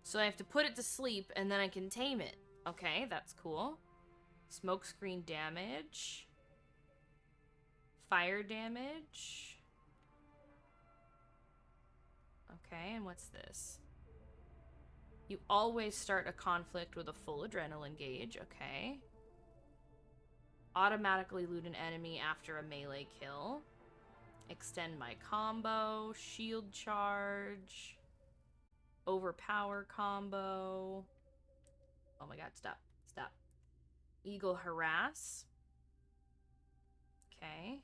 Speaker 1: So I have to put it to sleep and then I can tame it. Okay, that's cool. Smokescreen damage. Fire damage. Okay, and what's this? You always start a conflict with a full adrenaline gauge. Okay. Automatically loot an enemy after a melee kill. Extend my combo. Shield charge. Overpower combo. Oh my god, stop. Stop. Eagle harass. Okay.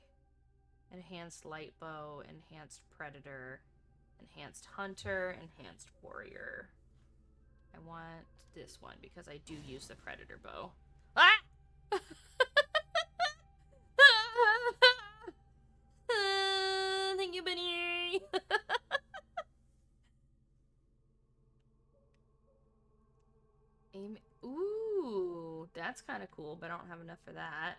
Speaker 1: Enhanced light bow. Enhanced predator. Enhanced hunter. Enhanced warrior. I want this one because I do use the predator bow. Ah! Thank you, Benny. Aim. Ooh, that's kind of cool, but I don't have enough for that.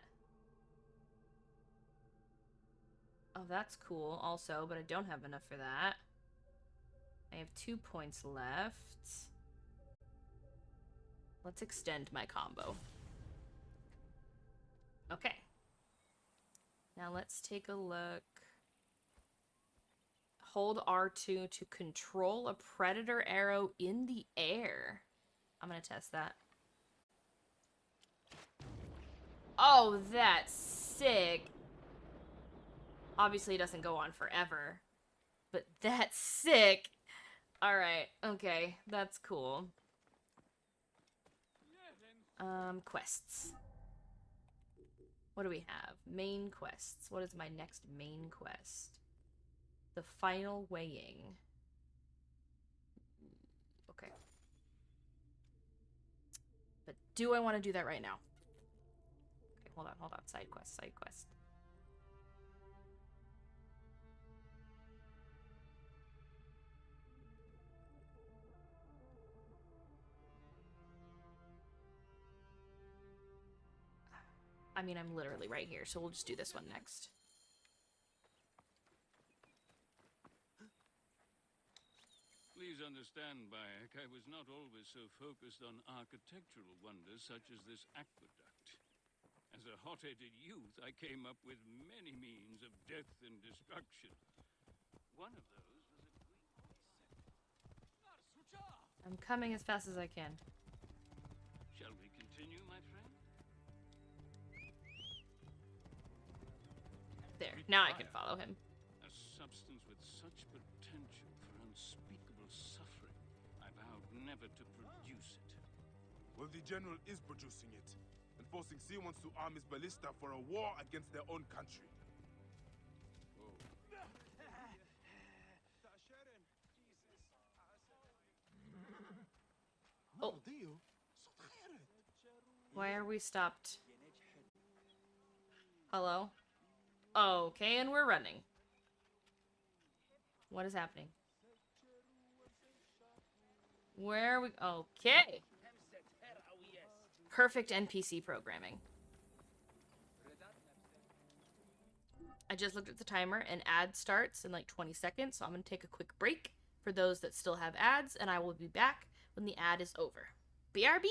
Speaker 1: Oh, that's cool also, but I don't have enough for that. I have 2 points left. Let's extend my combo. Okay. Now let's take a look. Hold R2 to control a predator arrow in the air. I'm gonna test that. Oh, that's sick. Obviously, it doesn't go on forever. But that's sick. Alright, okay. That's cool. Quests. What do we have? Main quests. What is my next main quest? The final weighing. Okay. But do I want to do that right now? Okay, hold on. Side quest, side quest. I mean, I'm literally right here, so we'll just do this one next.
Speaker 8: Please understand, Bayek, I was not always so focused on architectural wonders such as this aqueduct. As a hot-headed youth, I came up with many means of death and destruction. One of those was a great...
Speaker 1: I'm coming as fast as I can.
Speaker 8: Shall we continue, my friend?
Speaker 1: There, now I can follow him.
Speaker 8: A substance with such potential for unspeakable suffering. I vowed never to produce it.
Speaker 3: Well, the general is producing it, and forcing Siwans to arm his ballista for a war against their own country.
Speaker 1: Oh. Why are we stopped? Hello? Okay, and we're running. What is happening? Where are we? Okay. Perfect NPC programming. I just looked at the timer and ad starts in like 20 seconds, so I'm going to take a quick break for those that still have ads, and I will be back when the ad is over. BRB!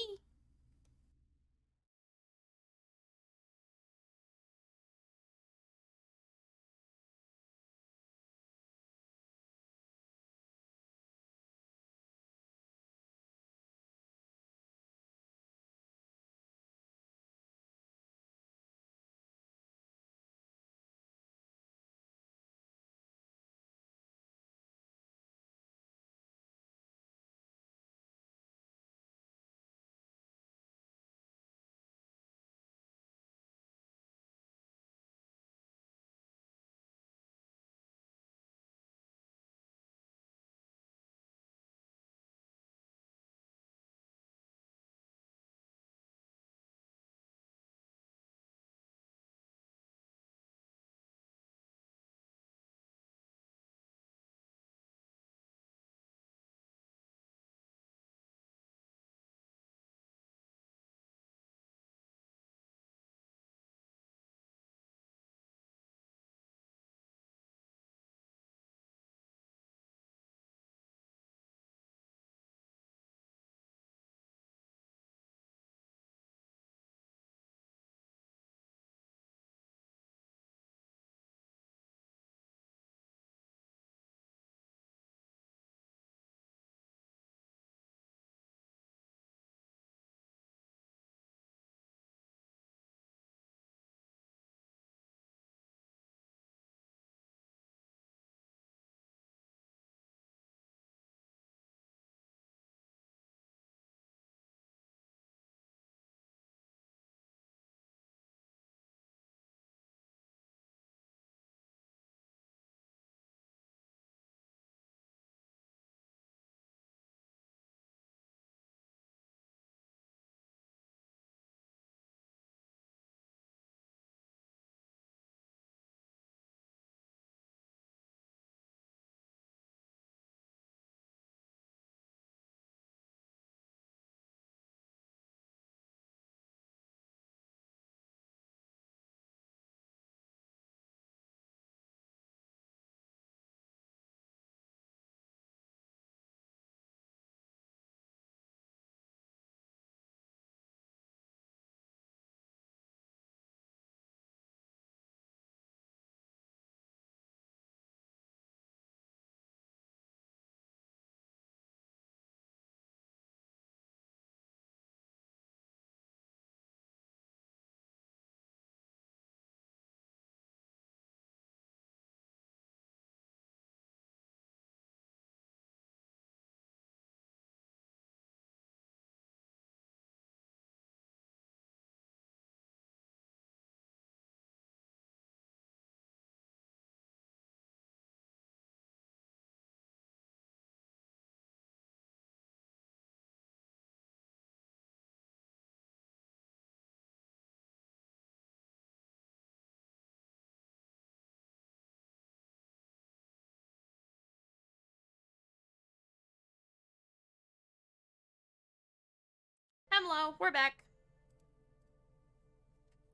Speaker 1: Hello, we're back.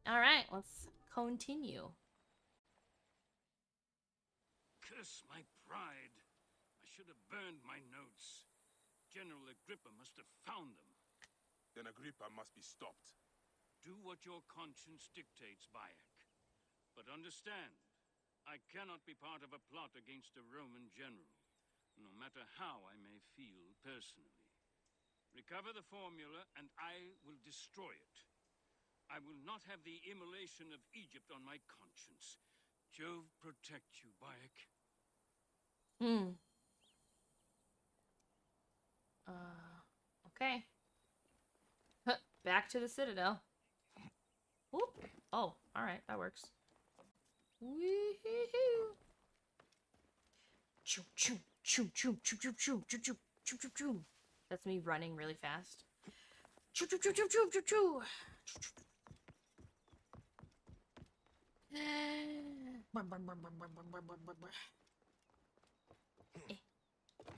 Speaker 1: Alright, let's continue.
Speaker 8: Curse my pride. I should have burned my notes. General Agrippa must have found them.
Speaker 3: Then Agrippa must be stopped.
Speaker 8: Do what your conscience dictates, Bayek. But understand, I cannot be part of a plot against a Roman general, no matter how I may feel personally. Recover the formula, and I will destroy it. I will not have the immolation of Egypt on my conscience. Jove protect you, Bayek.
Speaker 1: Okay. Back to the Citadel. Whoop. Oh, alright, that works. Wee-hee-hoo. Choo choo choo choo choo choo choo choo choo choo choo choo. That's me running really fast. Choo choo choo choo choo choo choo.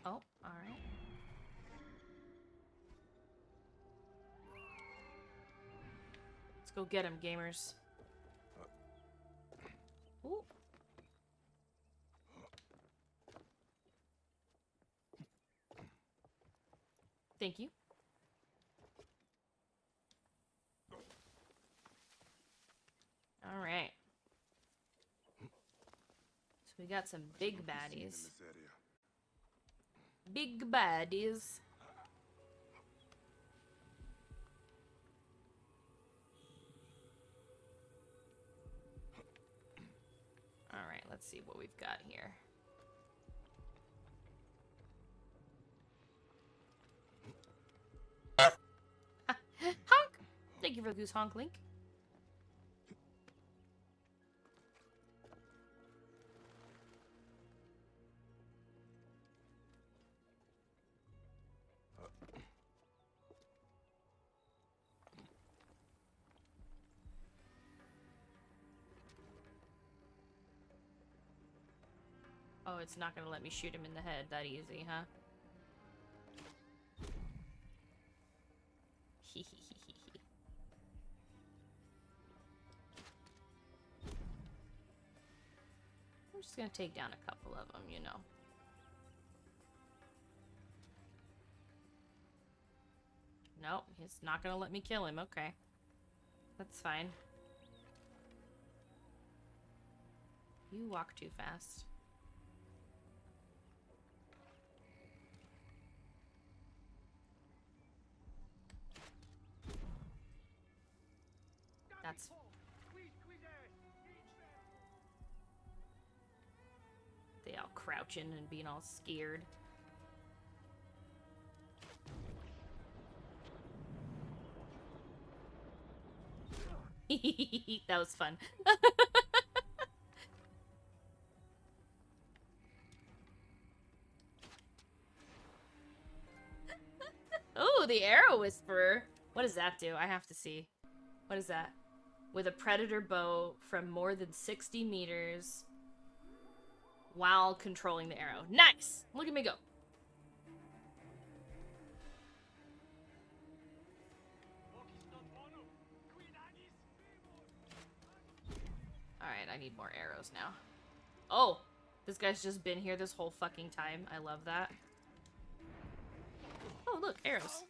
Speaker 1: Oh, alright. go get him, gamers. Ooh. Thank you. All right. So we got some big baddies. Big baddies. All right, let's see what we've got here. Honk! Thank you for the goose honk, Link. Oh, it's not gonna let me shoot him in the head that easy, huh? Hehehehe. I'm just gonna take down a couple of them, you know. Nope, he's not gonna let me kill him. Okay. That's fine. You walk too fast. That's... They all crouching and being all scared. That was fun. Oh, the arrow whisperer. What does that do? I have to see. What is that? With a predator bow from more than 60 meters while controlling the arrow. Nice! Look at me go. Alright, I need more arrows now. Oh! This guy's just been here this whole fucking time. I love that. Oh, look, arrows.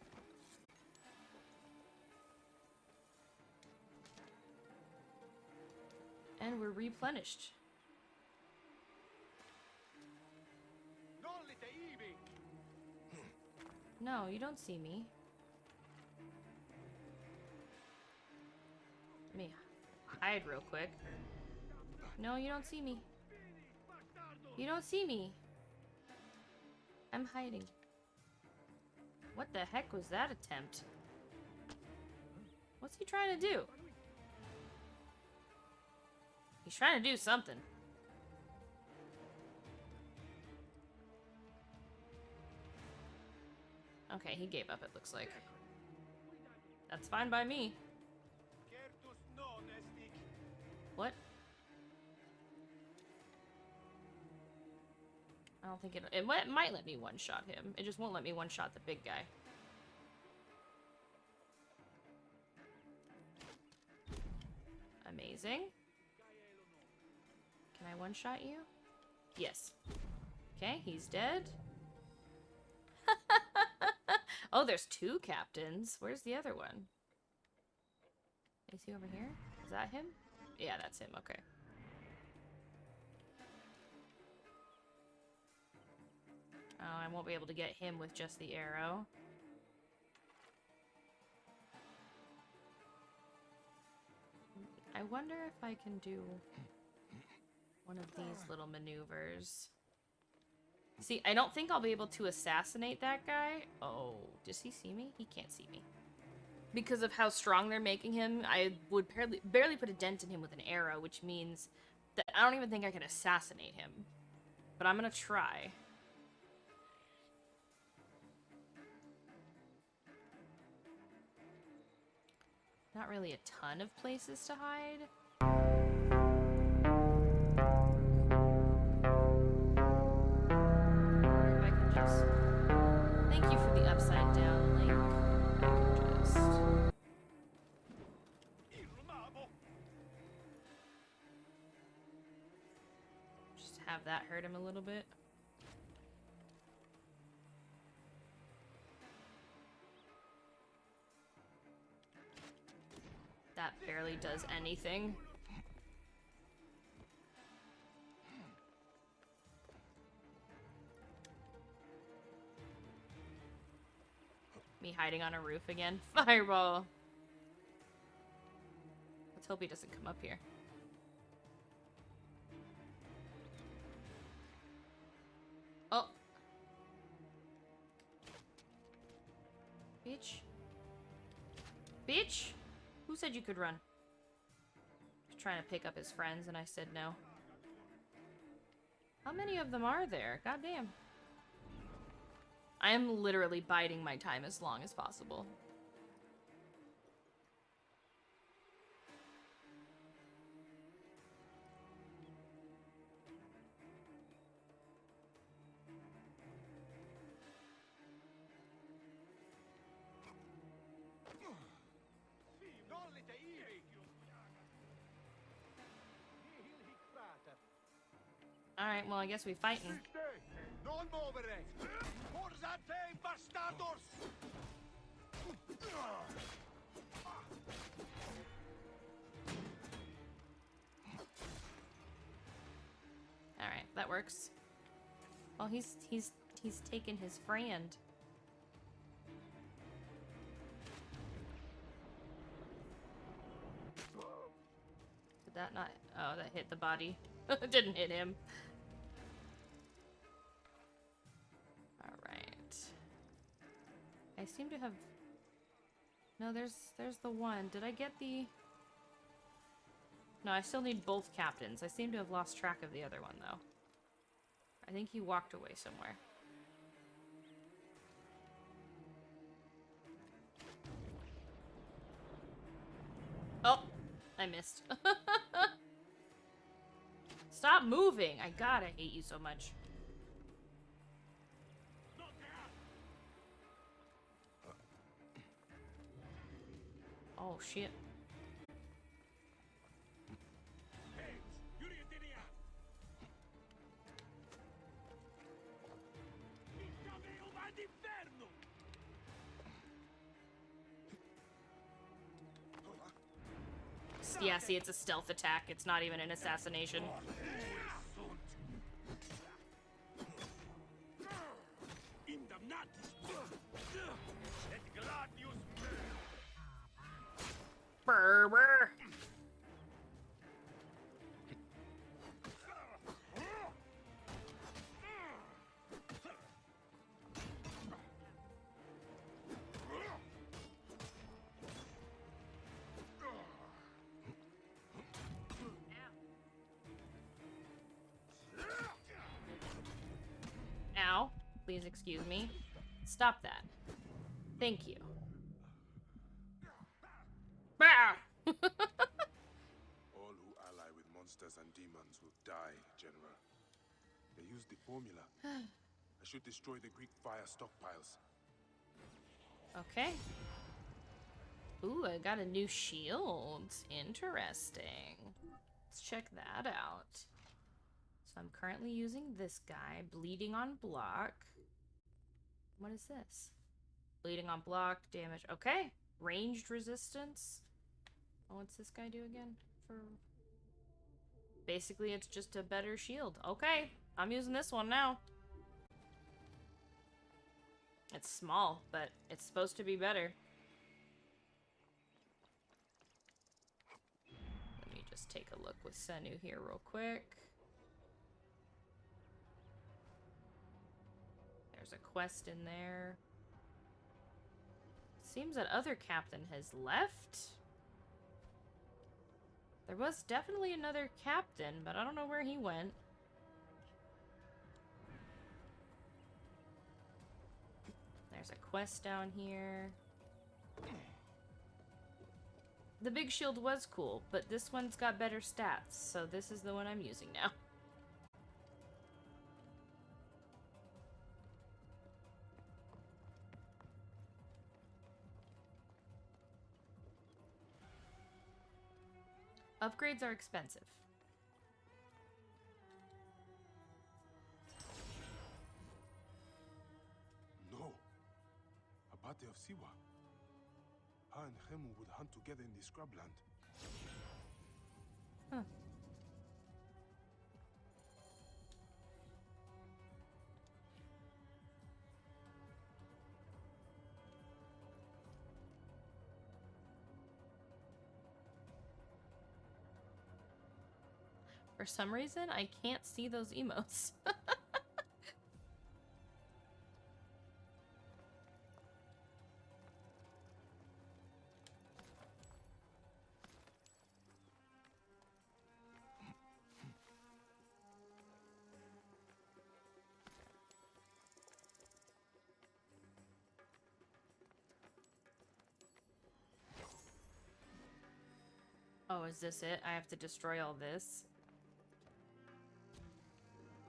Speaker 1: And we're replenished. No, you don't see me. Let me hide real quick. No, you don't see me. You don't see me. I'm hiding. What the heck was that attempt? What's he trying to do? He's trying to do something. Okay, he gave up, it looks like. That's fine by me. What? I don't think it might let me one-shot him. It just won't let me one-shot the big guy. Amazing. Can I one-shot you? Yes. Okay, he's dead. Oh, there's two captains. Where's the other one? Is he over here? Is that him? Yeah, that's him. Okay. Oh, I won't be able to get him with just the arrow. I wonder if I can do one of these little maneuvers. See, I don't think I'll be able to assassinate that guy. Oh, does he see me? He can't see me. Because of how strong they're making him, I would barely put a dent in him with an arrow, which means that I don't even think I can assassinate him. But I'm gonna try. Not really a ton of places to hide. Or if I can just... Thank you for the upside down link. I can just... Just have that hurt him a little bit. That barely does anything. Me hiding on a roof again. Fireball! Let's hope he doesn't come up here. Oh! Bitch? Bitch? Who said you could run? He's trying to pick up his friends and I said no. How many of them are there? Goddamn. I am literally biding my time as long as possible. Alright, well I guess we fighting.
Speaker 7: Non muovere! Forzate, bastardos!
Speaker 1: Alright, that works. Well, he's taken his friend. Did that not? Oh, that hit the body. It didn't hit him. Alright. I seem to have... No, there's the one. Did I get the... No, I still need both captains. I seem to have lost track of the other one, though. I think he walked away somewhere. Oh! I missed. Stop moving! God, I hate you so much. Oh, shit. Yeah, see, it's a stealth attack. It's not even an assassination. Burr. Ow. Please excuse me. Stop that. Thank you.
Speaker 3: All who ally with monsters and demons will die, General. They used the formula. I should destroy the Greek fire stockpiles.
Speaker 1: Okay. Ooh, I got a new shield. Interesting. Let's check that out. So I'm currently using this guy, bleeding on block. What is this? Bleeding on block, damage. Okay. Ranged resistance. Oh, what's this guy do again? Basically, it's just a better shield. Okay. I'm using this one now. It's small, but it's supposed to be better. Let me just take a look with Senu here real quick. There's a quest in there. Seems that other captain has left. There was definitely another captain, but I don't know where he went. There's a quest down here. The big shield was cool, but this one's got better stats, so this is the one I'm using now. Upgrades are expensive.
Speaker 3: Ate of Siwa. Her and Khemu would hunt together in the scrubland.
Speaker 1: Huh. For some reason, I can't see those emotes. Oh, is this it? I have to destroy all this?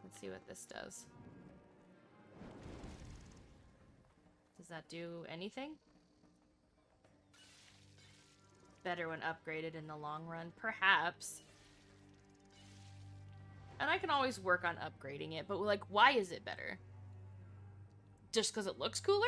Speaker 1: Let's see what this does. Does that do anything? Better when upgraded in the long run? Perhaps. And I can always work on upgrading it, but like, why is it better? Just because it looks cooler?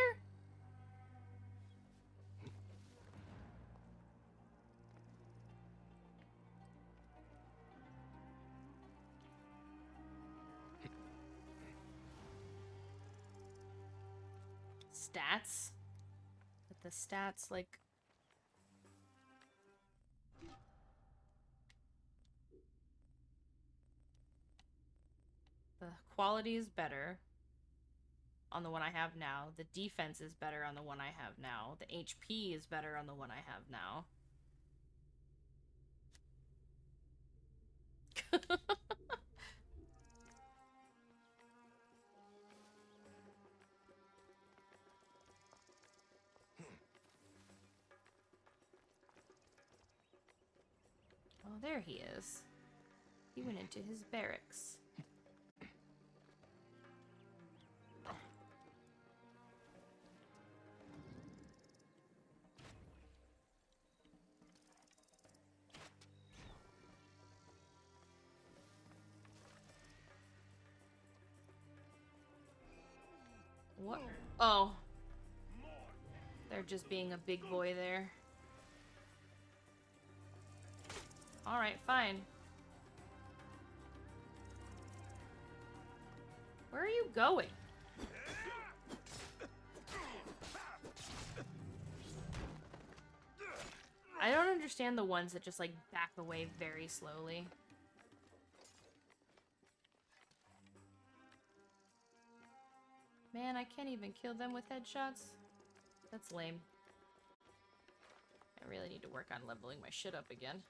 Speaker 1: Stats? But the stats, like... The quality is better on the one I have now. The defense is better on the one I have now. The HP is better on the one I have now. Oh, there he is. He went into his barracks. What? Oh. They're just being a big boy there. Alright, fine. Where are you going? I don't understand the ones that just like back away very slowly. Man, I can't even kill them with headshots. That's lame. I really need to work on leveling my shit up again.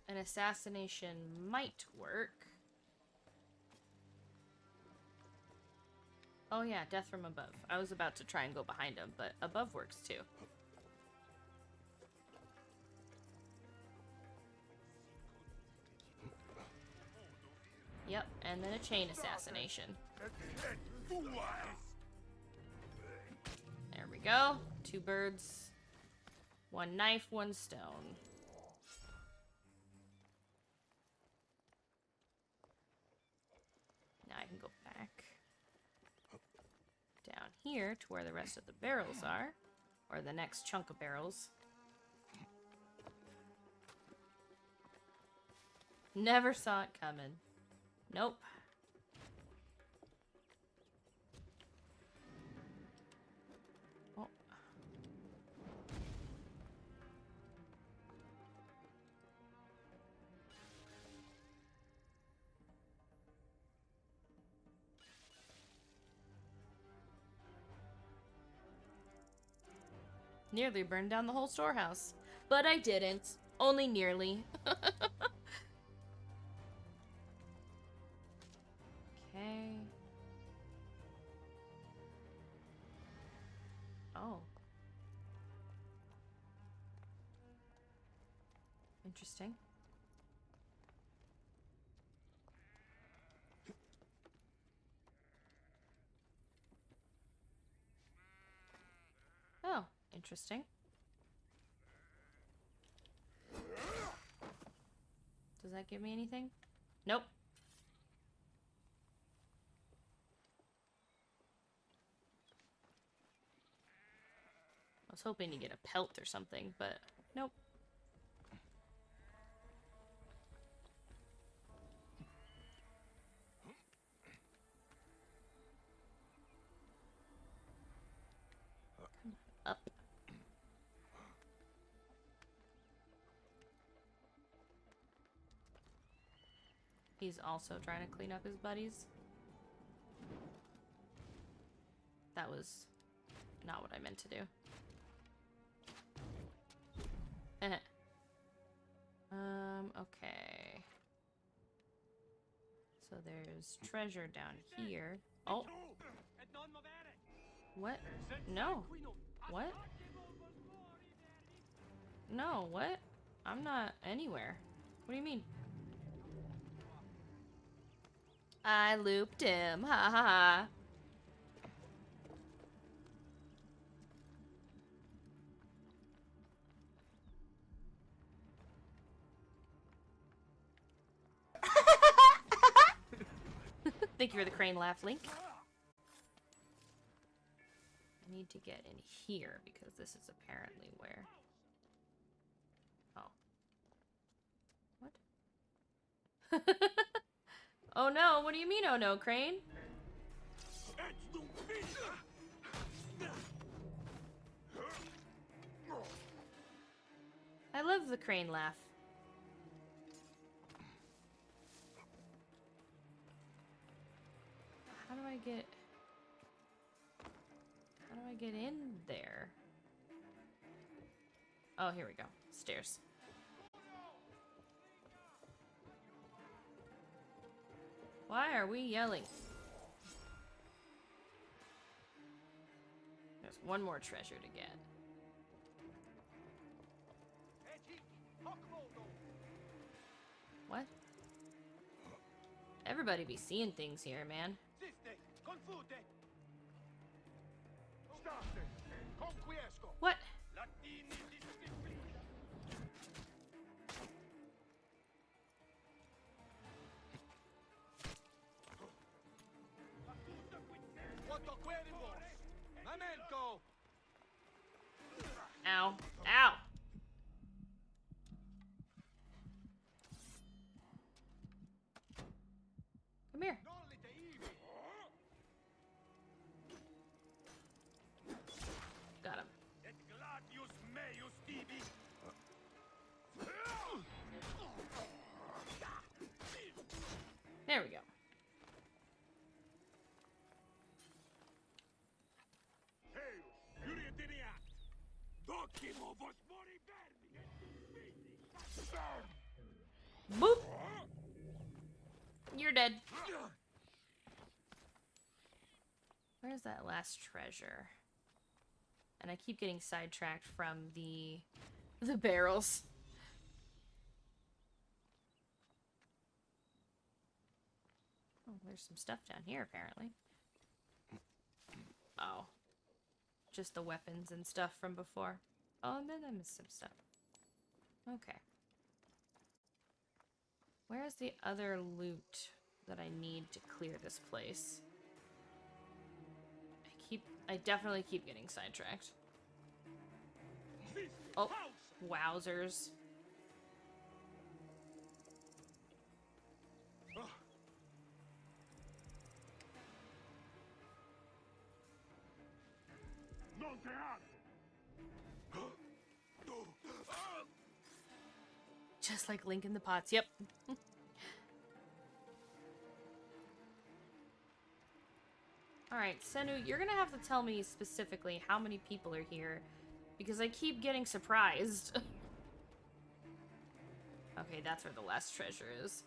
Speaker 1: An assassination might work. Oh yeah, death from above. I was about to try and go behind him, but above works too. Yep, and then a chain assassination. There we go. 2 birds. 1 knife, 1 stone. Now I can go back down here to where the rest of the barrels are. Or the next chunk of barrels. Never saw it coming. Nope. Oh. Nearly burned down the whole storehouse. But I didn't. Only nearly. Okay. Oh. Interesting. Oh, interesting. that give me anything? Nope. I was hoping to get a pelt or something, but nope. Come on, up. He's also trying to clean up his buddies. That was not what I meant to do. Okay. So there's treasure down here. Oh. What? No. What? No, what? I'm not anywhere. What do you mean? I looped him. Ha ha ha. Thank you for the crane laugh, Link. I need to get in here because this is apparently where... Oh. What? Oh no, what do you mean, oh no, Crane? I love the crane laugh. How do I get in there? Oh, here we go. Stairs. Why are we yelling? There's one more treasure to get. What? Everybody be seeing things here, man. What? Ow. Ow. Come here. Got him. There we go. Boop! You're dead. Where's that last treasure? And I keep getting sidetracked from the barrels. Oh, there's some stuff down here, apparently. Oh. Just the weapons and stuff from before. Oh, and then I missed some stuff. Okay. Where's the other loot that I need to clear this place? I definitely keep getting sidetracked. Oh, wowzers. Just like Link in the Pots, yep. Alright, Senu, you're gonna have to tell me specifically how many people are here, because I keep getting surprised. Okay, that's where the last treasure is.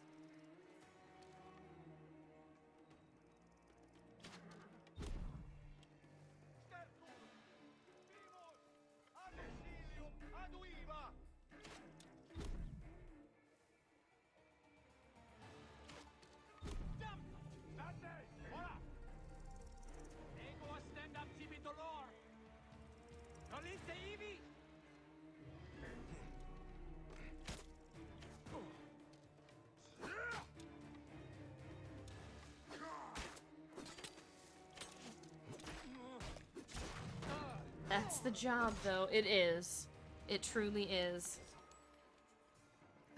Speaker 1: It's the job, though. It is. It truly is.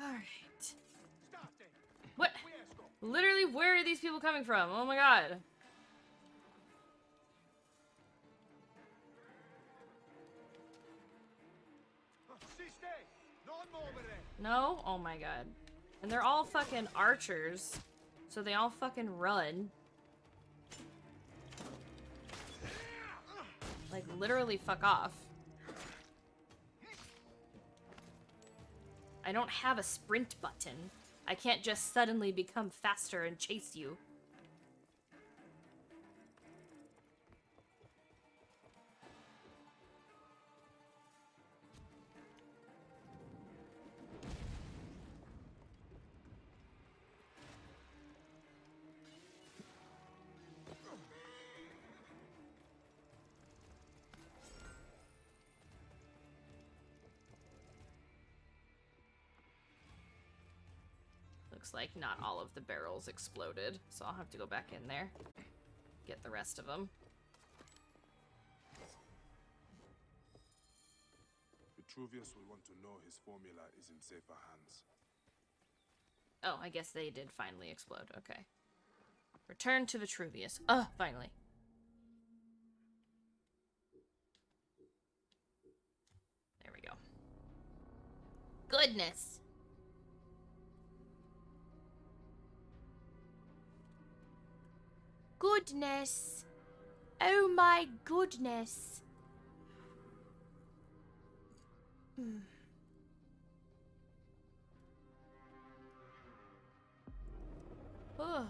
Speaker 1: Alright. What? Literally, where are these people coming from? Oh my god. No? Oh my god. And they're all fucking archers. So they all fucking run. Like, literally fuck off. I don't have a sprint button. I can't just suddenly become faster and chase you. Looks like not all of the barrels exploded, so I'll have to go back in there. Get the rest of them.
Speaker 3: Vitruvius will want to know his formula is in safer hands.
Speaker 1: Oh, I guess they did finally explode. Okay. Return to Vitruvius. Oh, finally. There we go. Goodness. Goodness. Oh my goodness. Oh,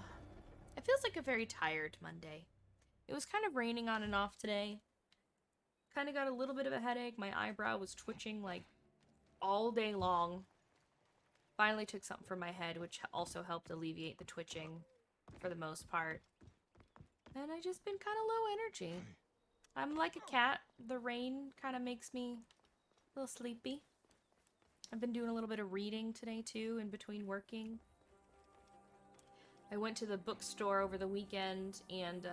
Speaker 1: it feels like a very tired Monday. It was kind of raining on and off today. Kind of got a little bit of a headache. My eyebrow was twitching like all day long. Finally took something from my head, which also helped alleviate the twitching for the most part. And I just been kind of low energy. I'm like a cat. The rain kind of makes me a little sleepy. I've been doing a little bit of reading today too, in between working. I went to the bookstore over the weekend and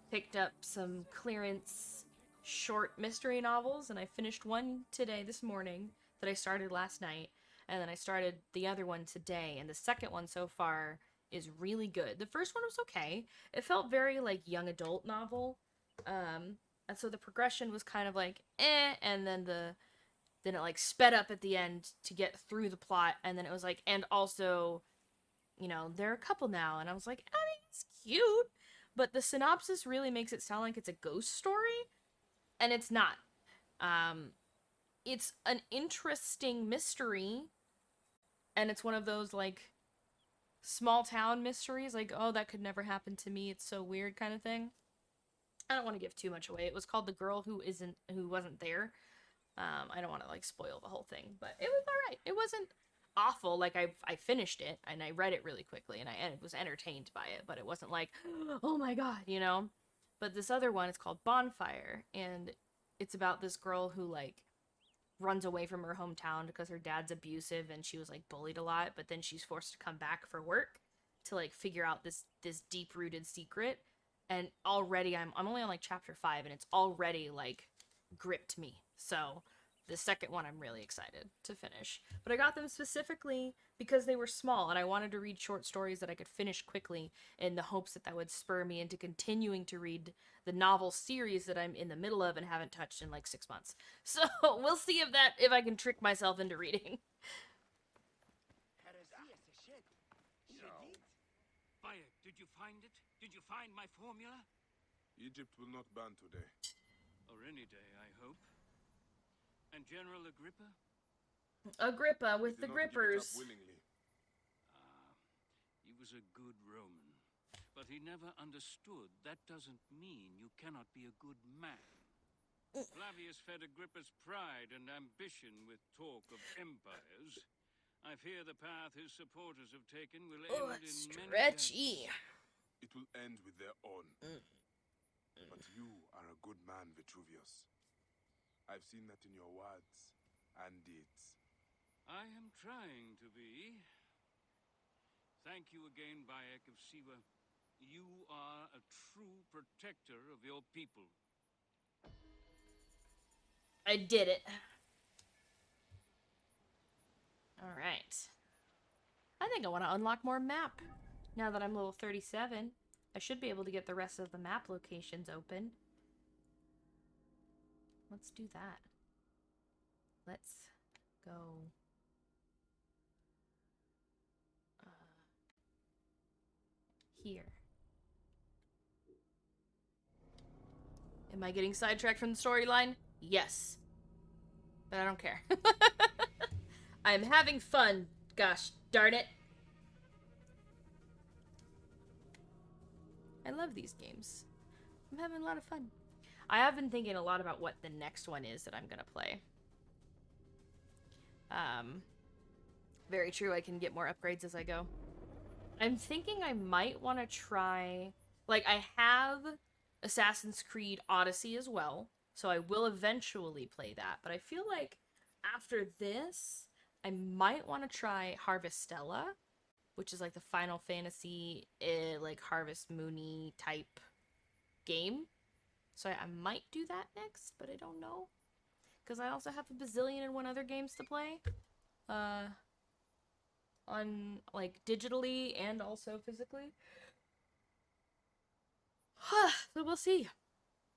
Speaker 1: picked up some clearance short mystery novels, and I finished one today, this morning, that I started last night, and then I started the other one today, and the second one so far is really good. The first one was okay. It felt very like young adult novel, and so the progression was kind of like and then it like sped up at the end to get through the plot, and then it was like, and also, you know, they're a couple now, and I was like, I mean, it's cute, but the synopsis really makes it sound like it's a ghost story, and it's not. It's an interesting mystery, and it's one of those like small town mysteries, like, oh, that could never happen to me, it's so weird kind of thing. I don't want to give too much away. It was called The Girl Who Wasn't There. I don't want to like spoil the whole thing, but it was all right. It wasn't awful. Like, I finished it and I read it really quickly, and I was entertained by it, but it wasn't like, oh my god, you know. But this other one, it's called Bonfire, and it's about this girl who like runs away from her hometown because her dad's abusive and she was like bullied a lot, but then she's forced to come back for work to like figure out this deep-rooted secret. And already I'm only on like chapter 5, and it's already like gripped me. So the second one I'm really excited to finish. But I got them specifically because they were small, and I wanted to read short stories that I could finish quickly in the hopes that would spur me into continuing to read the novel series that I'm in the middle of and haven't touched in like 6 months. So we'll see if I can trick myself into reading.
Speaker 8: Bayek, did you find it? Did you find my formula?
Speaker 3: Egypt will not ban today.
Speaker 8: Or any day, I hope. And General Agrippa?
Speaker 1: Agrippa with the grippers.
Speaker 8: He was a good Roman. But he never understood that doesn't mean you cannot be a good man. Flavius fed Agrippa's pride and ambition with talk of empires. I fear the path his supporters have taken will end in
Speaker 1: stretchy.
Speaker 3: It will end with their own. But you are a good man, Vitruvius. I've seen that in your words and deeds.
Speaker 8: I am trying to be. Thank you again, Bayek of Siwa. You are a true protector of your people.
Speaker 1: I did it. Alright. I think I want to unlock more map. Now that I'm level 37, I should be able to get the rest of the map locations open. Let's do that. Let's go. Here. Am I getting sidetracked from the storyline? Yes. But I don't care. I'm having fun. Gosh darn it. I love these games. I'm having a lot of fun. I have been thinking a lot about what the next one is that I'm gonna play. Very true, I can get more upgrades as I go. I'm thinking I might want to try... Like, I have Assassin's Creed Odyssey as well, so I will eventually play that. But I feel like after this, I might want to try Harvestella, which is like the Final Fantasy, like Harvest Moon-y type game. So I might do that next, but I don't know. Because I also have a bazillion and one other games to play. On, like, digitally and also physically. So we'll see.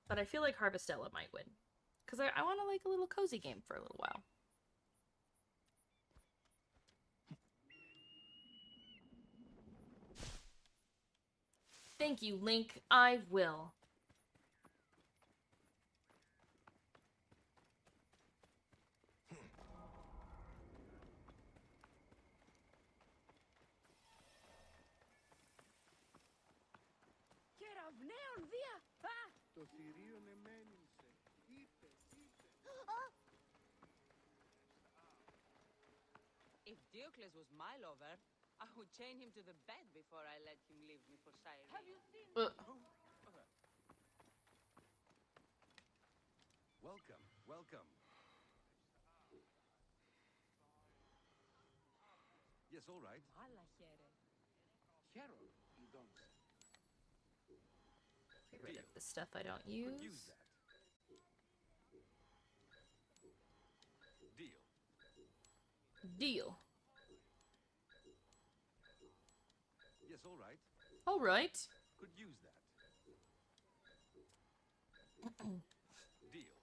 Speaker 1: But I feel like Harvestella might win. Because I want to, like, a little cozy game for a little while. Thank you, Link. I will.
Speaker 2: If Diocles was my lover, I would chain him to the bed before I let him leave me for Cyrene. Have you seen?
Speaker 7: Welcome, welcome. Yes, all right.
Speaker 1: Get rid of the stuff I don't
Speaker 7: Could use
Speaker 1: use.
Speaker 7: that. Deal.
Speaker 1: Deal.
Speaker 7: Yes, all right.
Speaker 1: Alright.
Speaker 7: Could use that. Deal.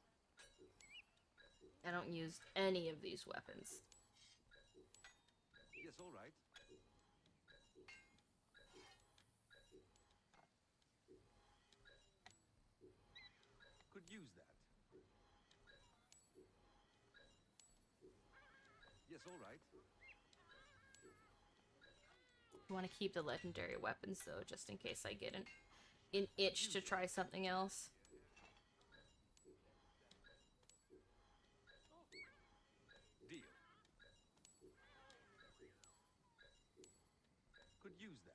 Speaker 1: I don't use any of these weapons.
Speaker 7: Yes, all right. Could use that. Yes, all right.
Speaker 1: I want to keep the legendary weapons, though, just in case I get an itch to try something else.
Speaker 7: Deal. Could use that.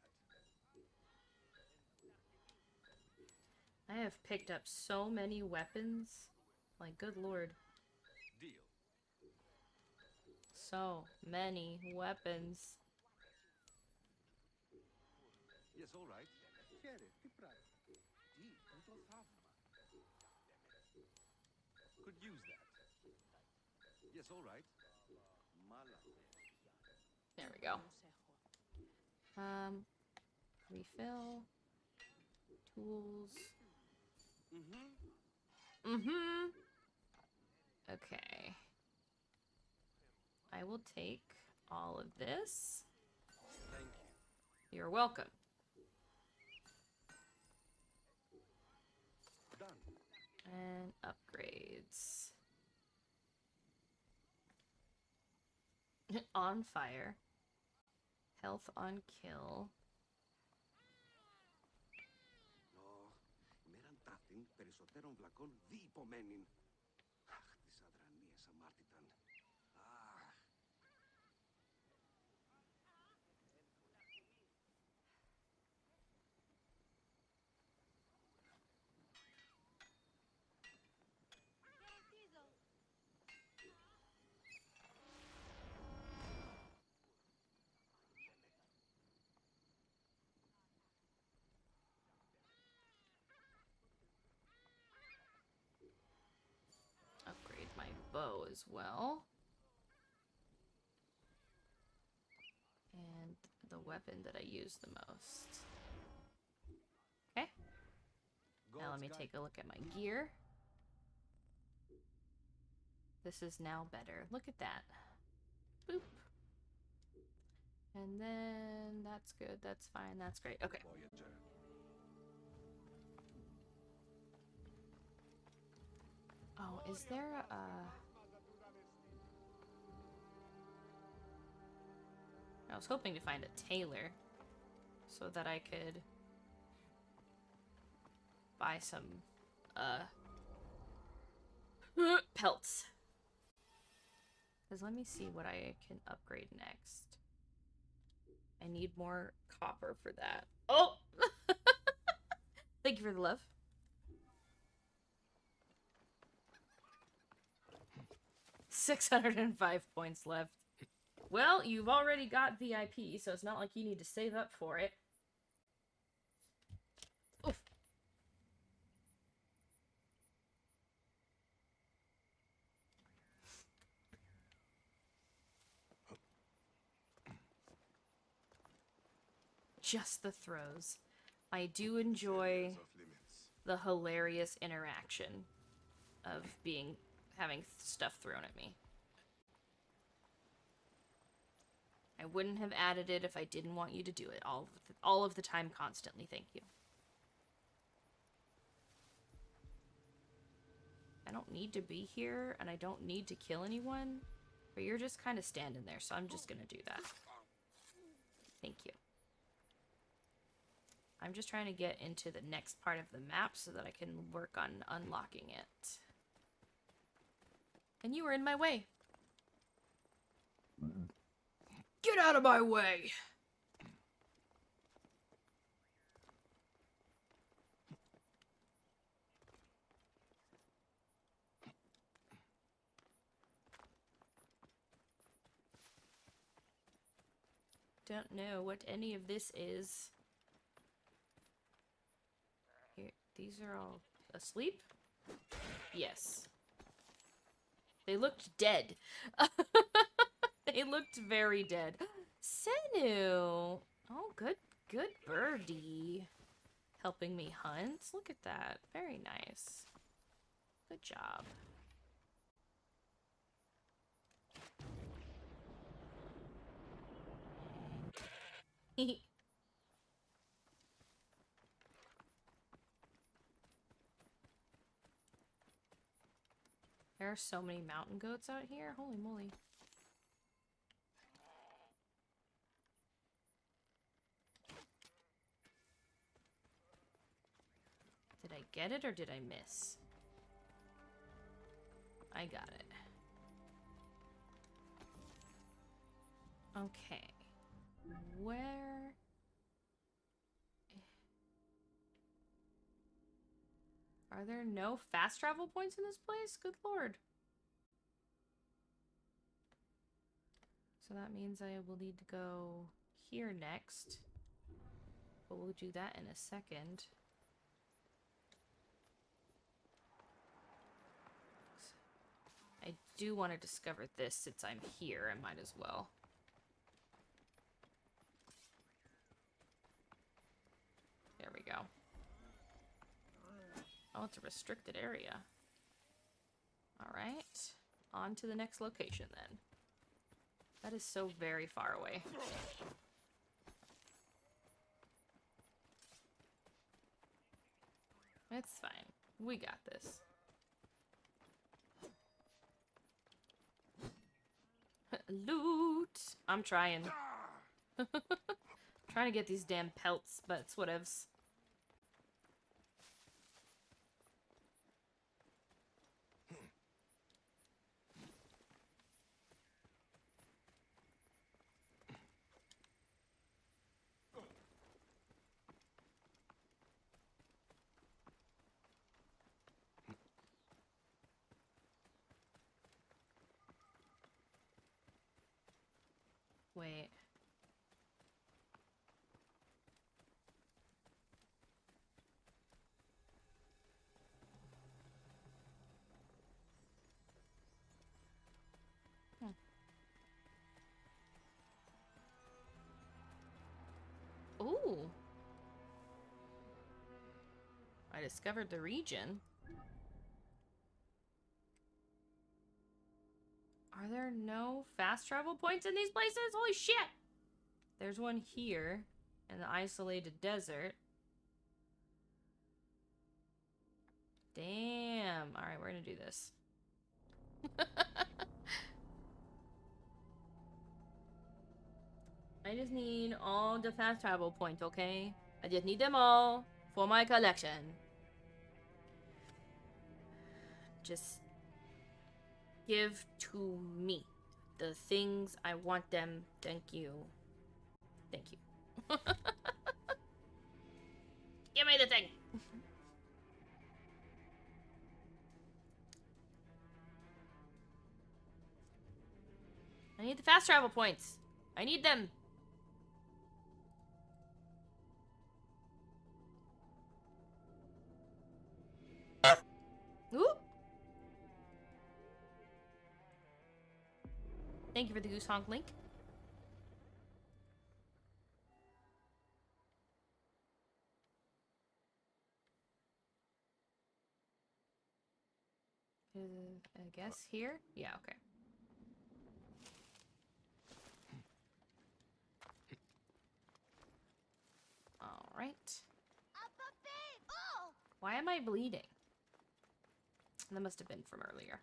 Speaker 1: I have picked up so many weapons. Like, good lord.
Speaker 7: Deal.
Speaker 1: So many weapons.
Speaker 7: Yes, all right. Could use that. Yes, all right.
Speaker 1: There we go. Refill. Tools. Okay. I will take all of this.
Speaker 7: Thank you.
Speaker 1: You're welcome.
Speaker 7: Done.
Speaker 1: And upgrades. On fire. Health on kill.
Speaker 7: Μέραν ταύτην περισσότερον βλακών δι υπομένην. Αχ, τις αδρανίες αμάρτηταν. Αχ.
Speaker 1: bow as well. And the weapon that I use the most. Okay. Now let me take a look at my gear. This is now better. Look at that. Boop. And then that's good. That's fine. That's great. Okay. Oh, is there a... I was hoping to find a tailor so that I could buy some pelts. Because let me see what I can upgrade next. I need more copper for that. Oh! Thank you for the love. $605 points left. Well, you've already got VIP, so it's not like you need to save up for it. Oof. Just the throws. I do enjoy the hilarious interaction of having stuff thrown at me. I wouldn't have added it if I didn't want you to do it all of the time, constantly. Thank you. I don't need to be here, and I don't need to kill anyone, but you're just kind of standing there, so I'm just gonna do that. Thank you. I'm just trying to get into the next part of the map so that I can work on unlocking it. And you were in my way. Get out of my way! Don't know what any of this is. Here, these are all asleep? Yes. They looked dead. They looked very dead. Senu! Oh, good birdie. Helping me hunt. Look at that. Very nice. Good job. There are so many mountain goats out here. Holy moly. Did I get it or did I miss? I got it. Okay. Where... Are there no fast travel points in this place? Good lord. So that means I will need to go here next. But we'll do that in a second. I do want to discover this since I'm here. I might as well. There we go. Oh, it's a restricted area. Alright. On to the next location then. That is so very far away. It's fine. We got this. Loot! I'm trying. Trying to get these damn pelts, but it's whatevs. Wait. discovered the region. Are there no fast travel points in these places? Holy shit! There's one here in the isolated desert. Damn. Alright, we're gonna do this. I just need all the fast travel points, okay? I just need them all for my collection. Just give to me the things I want them. Thank you. Thank you. Give me the thing. I need the fast travel points. I need them. Oop. Thank you for the goose honk link. I guess here? Yeah, okay. Alright. Why am I bleeding? That must have been from earlier.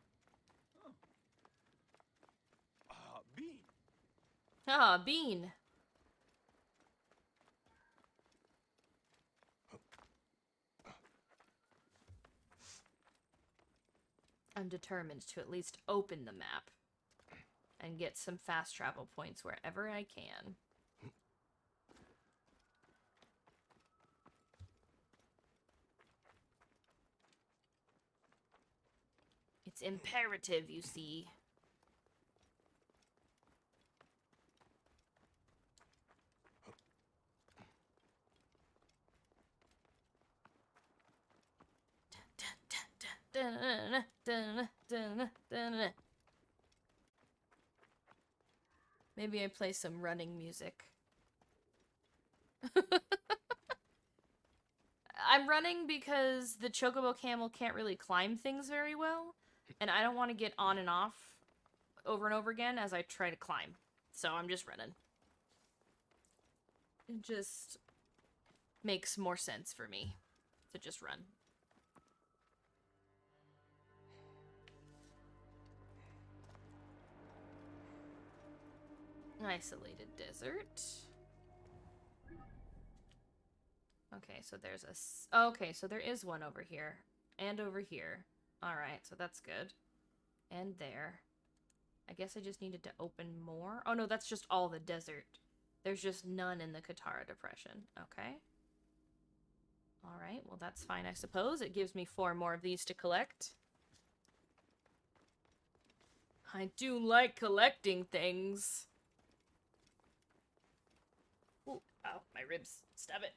Speaker 6: Bean.
Speaker 1: Ah, Bean. I'm determined to at least open the map and get some fast travel points wherever I can. It's imperative, you see. Maybe I play some running music. I'm running because the Chocobo Camel can't really climb things very well, and I don't want to get on and off over and over again as I try to climb. So I'm just running. It just makes more sense for me to just run. Isolated desert. Okay, so there's a... okay, so there is one over here. And over here. Alright, so that's good. And there. I guess I just needed to open more. Oh no, that's just all the desert. There's just none in the Katara Depression. Okay. Alright, well that's fine, I suppose. It gives me 4 more of these to collect. I do like collecting things. Ooh, ow, my ribs. Stab it.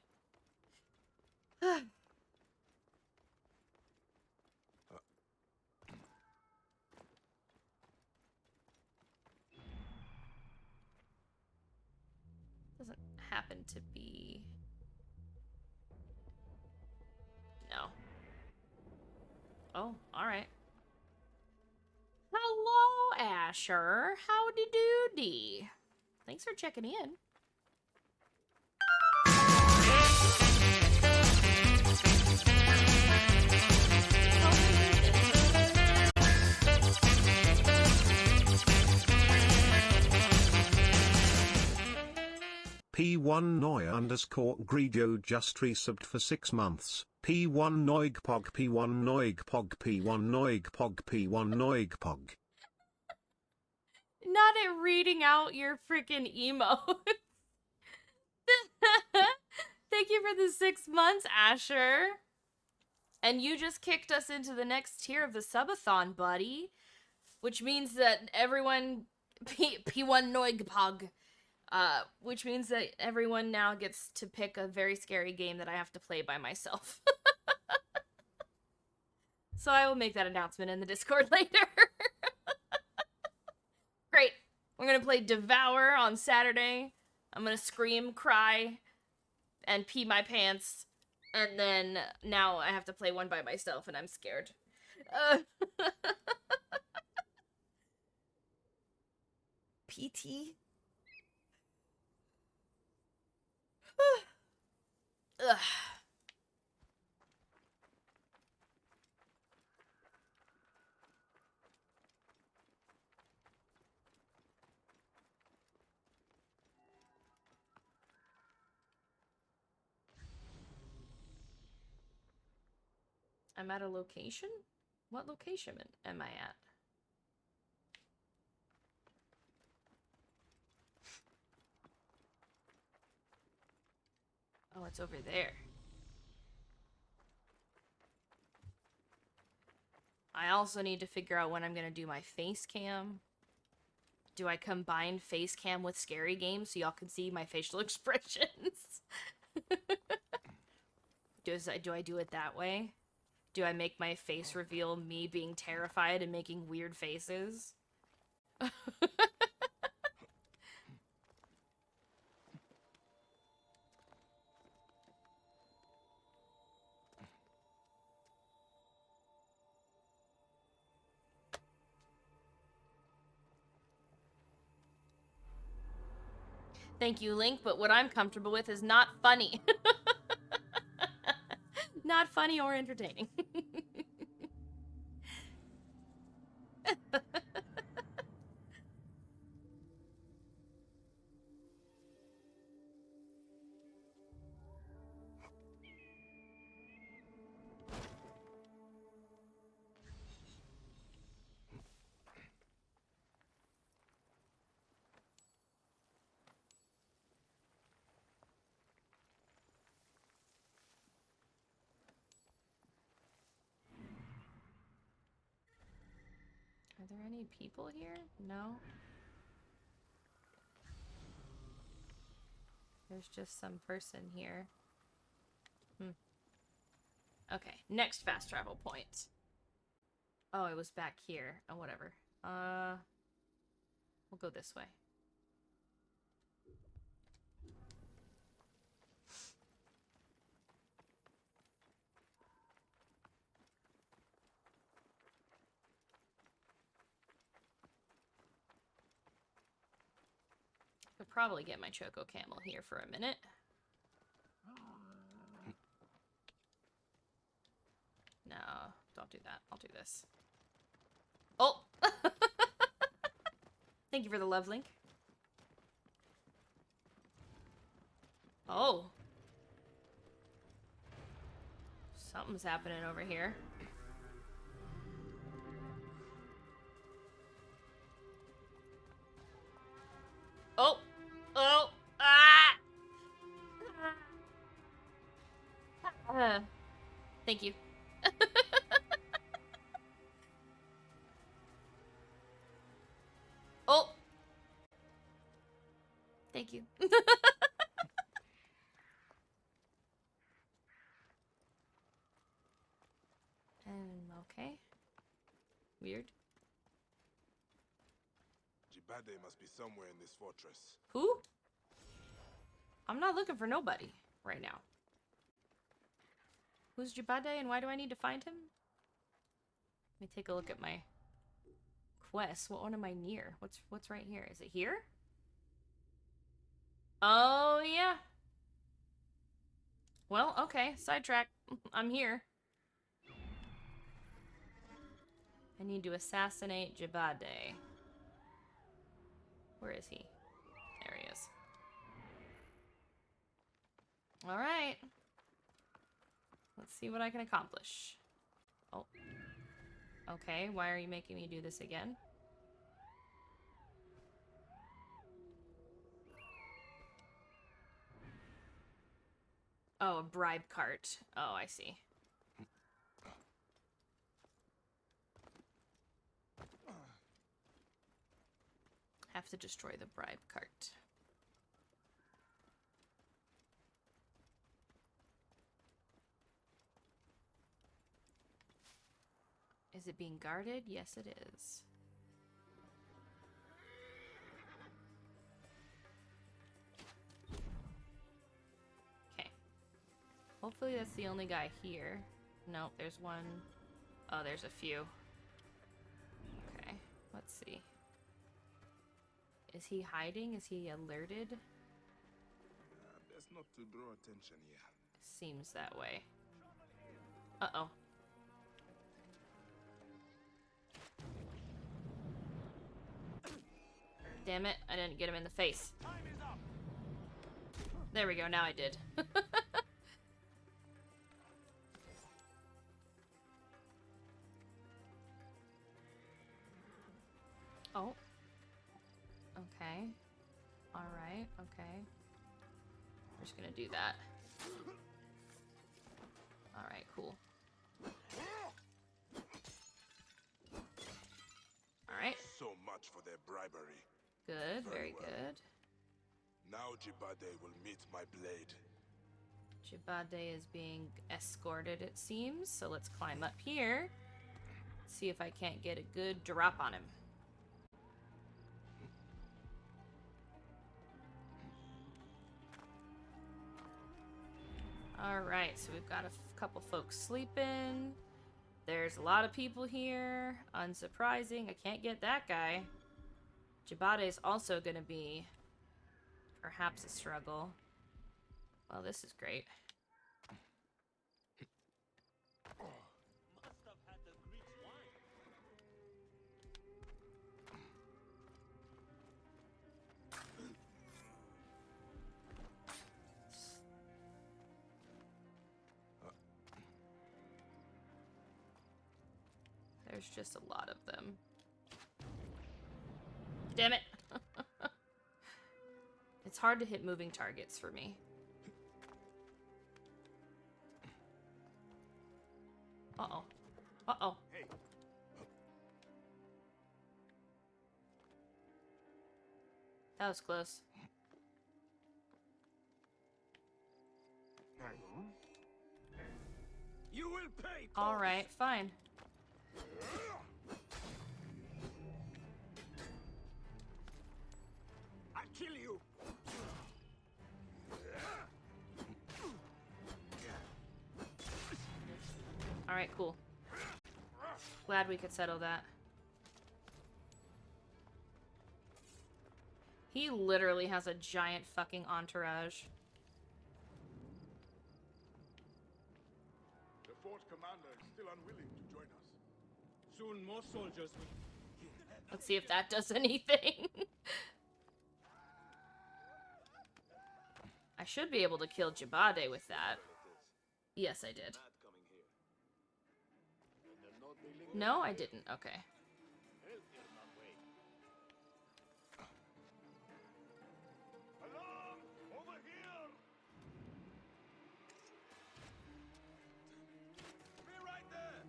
Speaker 1: Doesn't happen to be... no. Oh, alright. Hello, Asher. Howdy doody. Thanks for checking in.
Speaker 4: P1 Noy _ Greedio just resubbed for 6 months. P1 Noigpog P1 Noigpog P1 Noigpog P1 Noigpog.
Speaker 1: Not at reading out your freaking emote. Thank you for the 6 months, Asher. And you just kicked us into the next tier of the subathon, buddy. Which means that everyone... P1 Noigpog. Which means that everyone now gets to pick a very scary game that I have to play by myself. So I will make that announcement in the Discord later. Great. We're gonna play Devour on Saturday. I'm gonna scream, cry, and pee my pants And then now I have to play one by myself and I'm scared. Uh, PT? Ugh. I'm at a location? What location am I at? Oh, it's over there. I also need to figure out when I'm gonna do my face cam. Do I combine face cam with scary games so y'all can see my facial expressions? Do I do it that way? Do I make my face reveal me being terrified and making weird faces? Thank you, Link, but what I'm comfortable with is not funny. Not funny or entertaining. Are there any people here? No. There's just some person here. Okay, next fast travel point. Oh, it was back here. Oh, whatever. We'll go this way. Could probably get my Choco Camel here for a minute. No, don't do that. I'll do this. Oh! Thank you for the love link. Oh. Something's happening over here. Oh! Oh! Ah! Thank you. Oh! Thank you. Okay. Weird.
Speaker 3: Jibade must be somewhere in this fortress.
Speaker 1: Who? I'm not looking for nobody right now. Who's Jibade and why do I need to find him? Let me take a look at my quest. What one am I near? What's right here? Is it here? Oh, yeah. Well, okay. Sidetrack. I'm here. I need to assassinate Jibade. Where is he? There he is. Alright. Let's see what I can accomplish. Oh. Okay, why are you making me do this again? Oh, a bribe cart. Oh, I see. Have to destroy the bribe cart. Is it being guarded? Yes, it is. Okay. Hopefully that's the only guy here. Nope, there's one. Oh, there's a few. Okay, let's see. Is he hiding? Is he alerted?
Speaker 3: Best not to draw attention here.
Speaker 1: Seems that way. Uh-oh. Damn it, I didn't get him in the face. There we go, now I did. Oh. Okay. Alright, okay. We're just gonna do that. Alright, cool. Alright.
Speaker 3: So much for their bribery.
Speaker 1: Good, very
Speaker 3: well.
Speaker 1: good.
Speaker 3: Now Jibade will meet my blade.
Speaker 1: Jibade is being escorted, it seems. So let's climb up here. See if I can't get a good drop on him. Alright, so we've got a couple folks sleeping. There's a lot of people here. Unsurprising, I can't get that guy. Jibade is also going to be perhaps a struggle. Well, this is great.
Speaker 9: Must have had the Greek wine.
Speaker 1: There's just a lot of them. Damn it! It's hard to hit moving targets for me. Uh-oh. Uh-oh.
Speaker 3: Hey.
Speaker 1: That was close.
Speaker 7: You will pay.
Speaker 1: Alright, fine.
Speaker 7: I'll kill you.
Speaker 1: Alright, cool. Glad we could settle that. He literally has a giant fucking entourage.
Speaker 3: The fort commander is still unwilling to join us.
Speaker 6: Soon more soldiers will...
Speaker 1: Let's see if that does anything. I should be able to kill Jibade with that. Yes, I did. No, I didn't. Okay.
Speaker 3: Alarm! Over here! Be right there!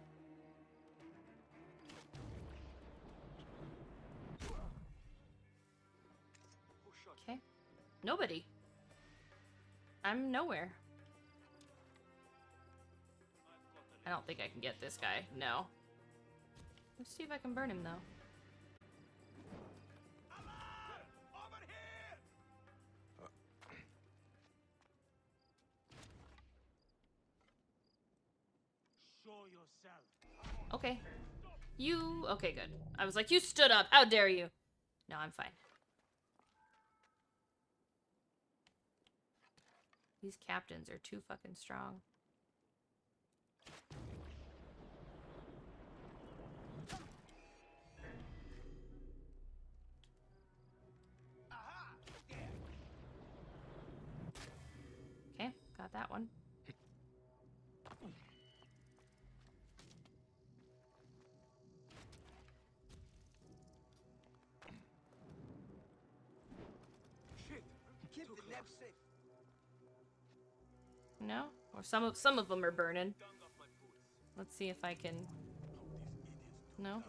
Speaker 1: Okay. Nobody. I'm nowhere. I don't think I can get this guy. No. Let's see if I can burn him, though.
Speaker 3: Alarm! Over here!
Speaker 6: Show yourself.
Speaker 1: Okay. You... Okay, good. I was like, you stood up. How dare you? No, I'm fine. These captains are too fucking strong. Okay, got that one.
Speaker 7: Keep the lab safe.
Speaker 1: No? Or some of them are burning. Let's see if I can... No?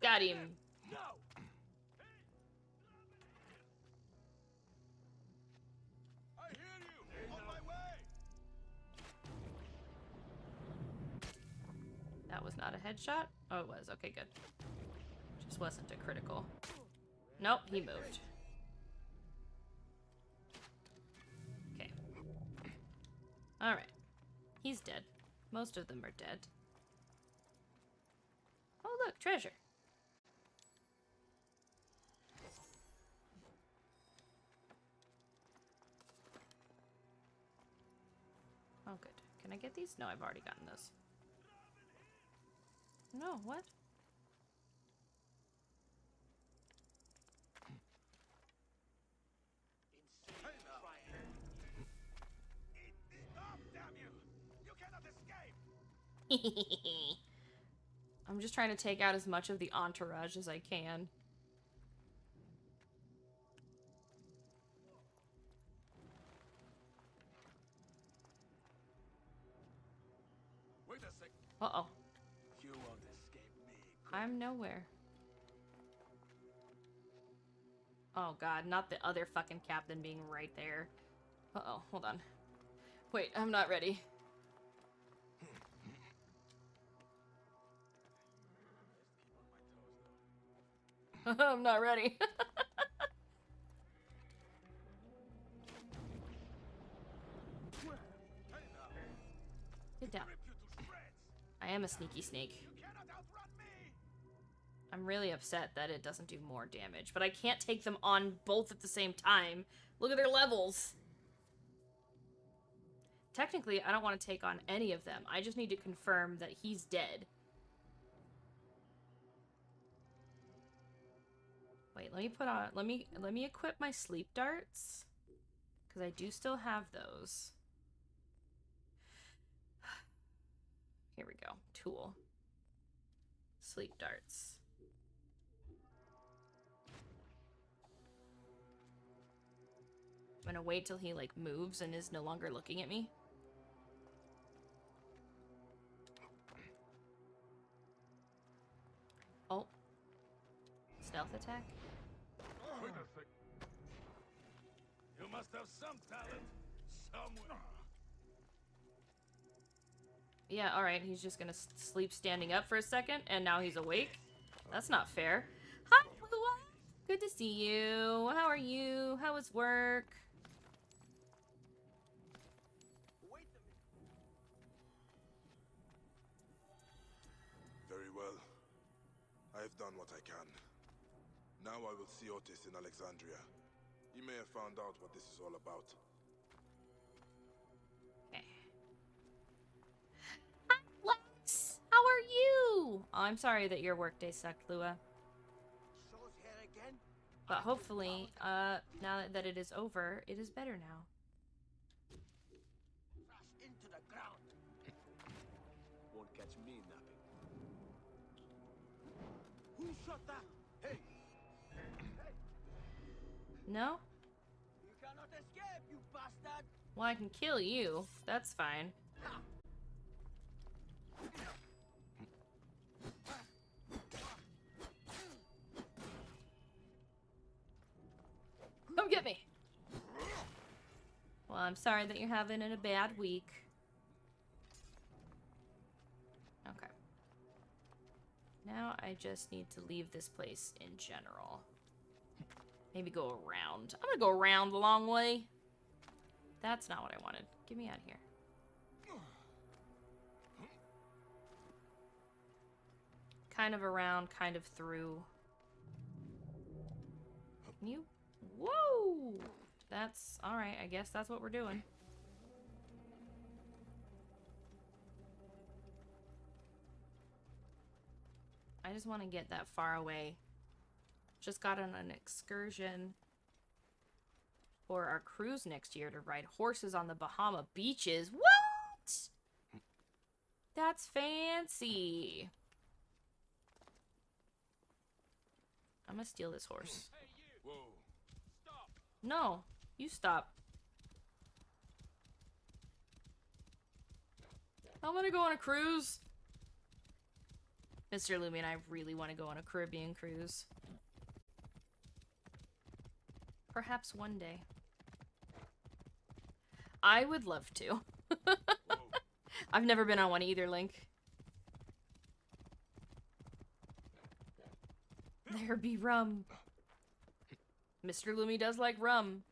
Speaker 1: Got him.
Speaker 7: No.
Speaker 3: I hear you! On my way!
Speaker 1: That was not a headshot? Oh, it was. Okay, good. Just wasn't a critical. Nope, he moved. Alright. He's dead. Most of them are dead. Oh, look, treasure. Oh, good. Can I get these? No, I've already gotten those. No, what?
Speaker 7: Stop, damn you! You cannot escape!
Speaker 1: I'm just trying to take out as much of the entourage as I can.
Speaker 7: Wait a sec.
Speaker 1: Uh-oh.
Speaker 7: You won't escape me.
Speaker 1: I'm nowhere. Oh god, not the other fucking captain being right there. Uh-oh, hold on. Wait, I'm not ready. I'm not ready. Get down. I am a sneaky snake. I'm really upset that it doesn't do more damage, but I can't take them on both at the same time. Look at their levels. Technically, I don't want to take on any of them. I just need to confirm that he's dead. Wait, let me put on, let me equip my sleep darts, because I do still have those. Here we go. Tool. Sleep darts. I'm gonna wait till he, like, moves and is no longer looking at me. Oh. Stealth attack?
Speaker 7: Wait a sec. You must have some talent somewhere.
Speaker 1: Yeah, alright, he's just gonna sleep standing up for a second, and now he's awake? That's not fair. Hi, Lua! Good to see you. How are you? How was work?
Speaker 7: Wait a minute.
Speaker 3: Very well. I have done what I can. Now I will see Otis in Alexandria. He may have found out what this is all about.
Speaker 1: Okay. Hi, Lex! How are you? Oh, I'm sorry that your workday sucked, Lua.
Speaker 7: Show's here again.
Speaker 1: But hopefully, now that it is over, it is better now.
Speaker 7: Crash into the ground. Won't catch me napping. Who shot that? Hey! Hey!
Speaker 1: No?
Speaker 7: You cannot escape, you bastard!
Speaker 1: Well, I can kill you. That's fine. Come get me! Well, I'm sorry that you're having a bad week. Okay. Now I just need to leave this place in general. Maybe go around. I'm gonna go around the long way. That's not what I wanted. Get me out of here. Kind of around, kind of through. Can you? Whoa! That's alright. I guess that's what we're doing. I just want to get that far away. Just got on an excursion for our cruise next year to ride horses on the Bahama beaches. What? That's fancy. I'm gonna steal this horse.
Speaker 7: Hey, you!
Speaker 3: Whoa.
Speaker 7: Stop!
Speaker 1: No, you stop. I'm gonna go on a cruise. Mr. Lumi and I really want to go on a Caribbean cruise. Perhaps one day. I would love to. I've never been on one either, Link. There be rum. Mr. Lumi does like rum.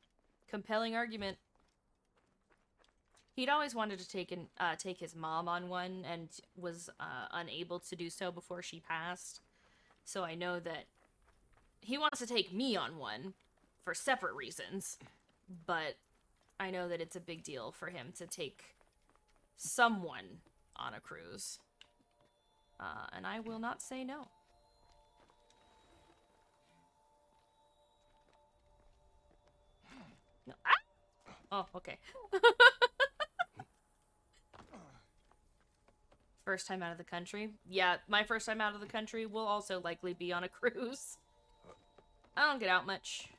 Speaker 1: Compelling argument. He'd always wanted to take his mom on one and was unable to do so before she passed. So I know that he wants to take me on one for separate reasons, but I know that it's a big deal for him to take someone on a cruise. And I will not say no. No. Ah! Oh, okay. First time out of the country? Yeah, my first time out of the country will also likely be on a cruise. I don't get out much.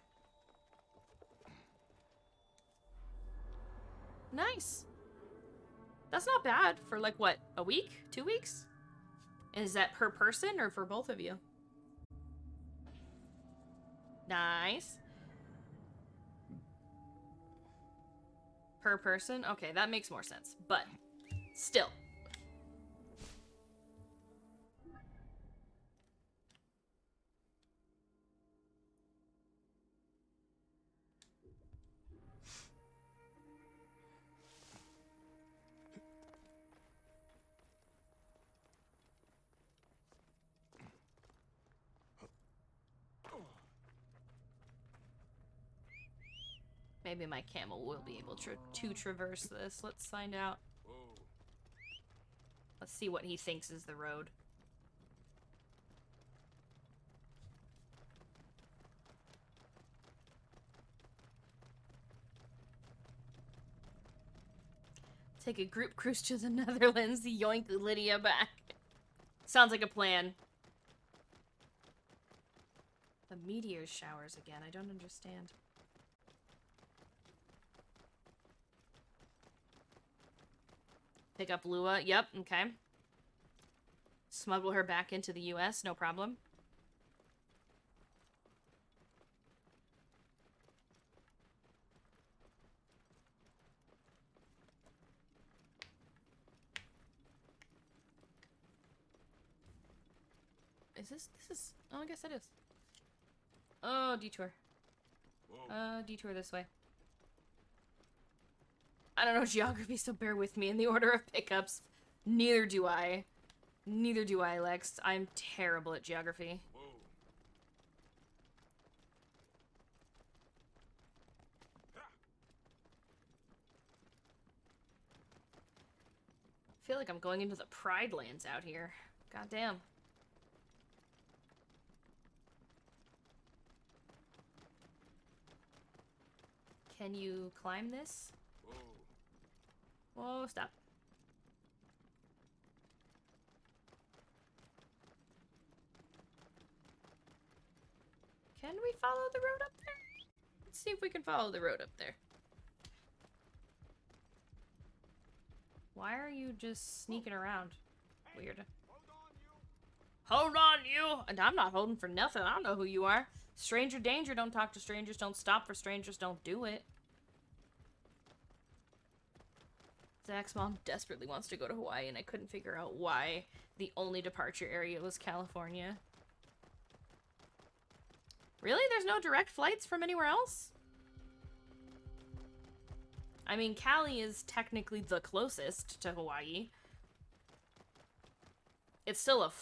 Speaker 1: Nice. That's not bad for like, what, a week? 2 weeks? Is that per person or for both of you? Nice. Per person? Okay, that makes more sense. But, still. Maybe my camel will be able to traverse this. Let's find out. Let's see what he thinks is the road. Take a group cruise to the Netherlands, yoink Lydia back. Sounds like a plan. The meteor showers again, I don't understand. Pick up Lua, yep, okay. Smuggle her back into the US, no problem. This is, oh, I guess it is. Oh, detour. Detour this way. I don't know geography, so bear with me in the order of pickups. Neither do I. Neither do I, Lex. I'm terrible at geography. I feel like I'm going into the Pride Lands out here. Goddamn. Can you climb this? Whoa, stop. Can we follow the road up there? Let's see if we can follow the road up there. Why are you just sneaking around? Weird. Hold on, you! And I'm not holding for nothing. I don't know who you are. Stranger danger. Don't talk to strangers. Don't stop for strangers. Don't do it. Zach's mom desperately wants to go to Hawaii, and I couldn't figure out why the only departure area was California. Really? There's no direct flights from anywhere else? I mean, Cali is technically the closest to Hawaii. It's still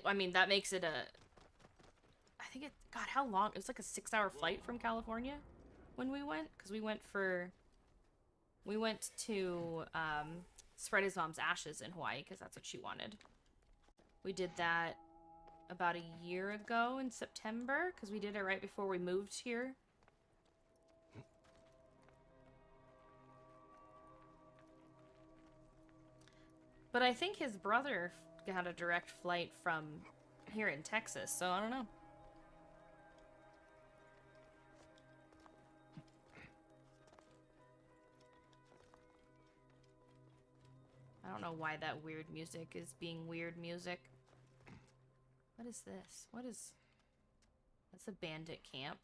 Speaker 1: I mean, that makes it a... I think it... God, how long? It was like a 6-hour flight from California when we went. Because we went for... We went to spread his mom's ashes in Hawaii because that's what she wanted. We did that about a year ago in September because we did it right before we moved here. But I think his brother got a direct flight from here in Texas, so I don't know. I don't know why that weird music is being weird music. What is this? What is... That's a bandit camp.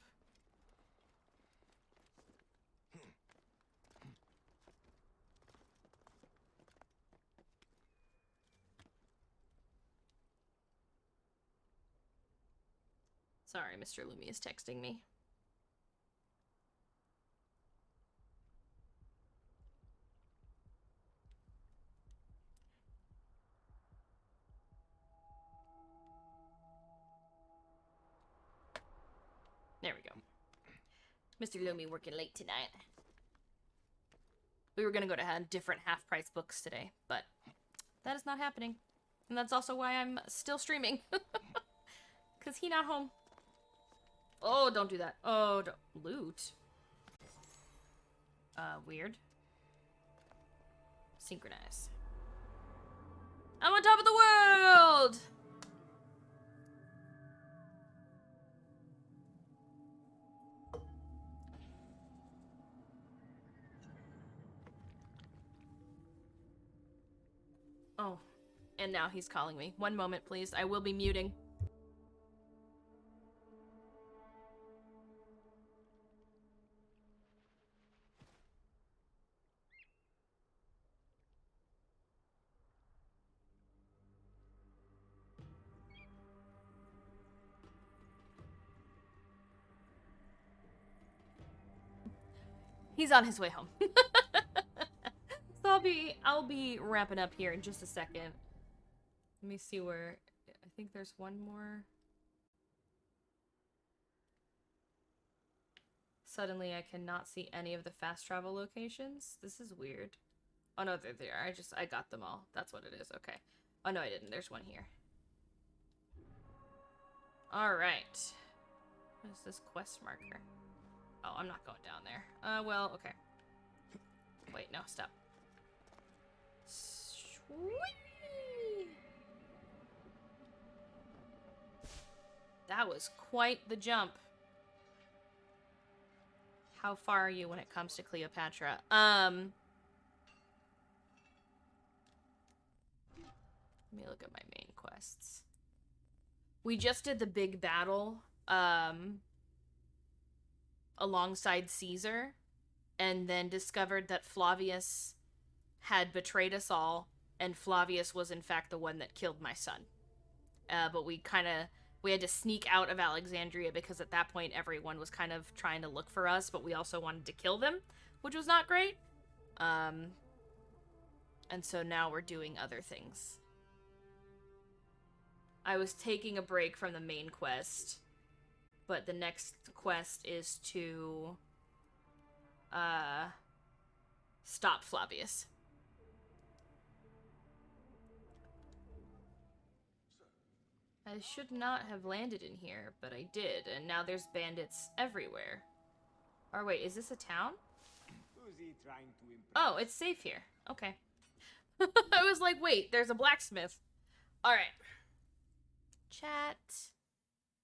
Speaker 1: Sorry, Mr. Lumi is texting me. There we go. Mr. Lumi working late tonight. We were gonna go to different half-price books today, but that is not happening. And that's also why I'm still streaming. Because he not home. Oh, don't do that. Oh, don't. Loot. Weird. Synchronize. I'm on top of the world! Oh, and now he's calling me. One moment, please. I will be muting. He's on his way home. So I'll be wrapping up here in just a second. Let me see where I think there's one more. Suddenly I cannot see any of the fast travel locations. This is weird. Oh no, they're there. I got them all. That's what it is. Okay. Oh no, I didn't. There's one here. Alright. What is this quest marker? Oh, I'm not going down there. Well, okay. Wait, no, stop. Whee! That was quite the jump. How far are you when it comes to Cleopatra? Let me look at my main quests. We just did the big battle, alongside Caesar, and then discovered that Flavius had betrayed us all, and Flavius was in fact the one that killed my son. But we had to sneak out of Alexandria because at that point everyone was kind of trying to look for us, but we also wanted to kill them, which was not great. And so now we're doing other things. I was taking a break from the main quest, but the next quest is to stop Flavius. I should not have landed in here, but I did, and now there's bandits everywhere. Or wait, is this a town?
Speaker 7: Who's he trying to impress?
Speaker 1: Oh, it's safe here. Okay. I was like, wait, there's a blacksmith. Alright. Chat.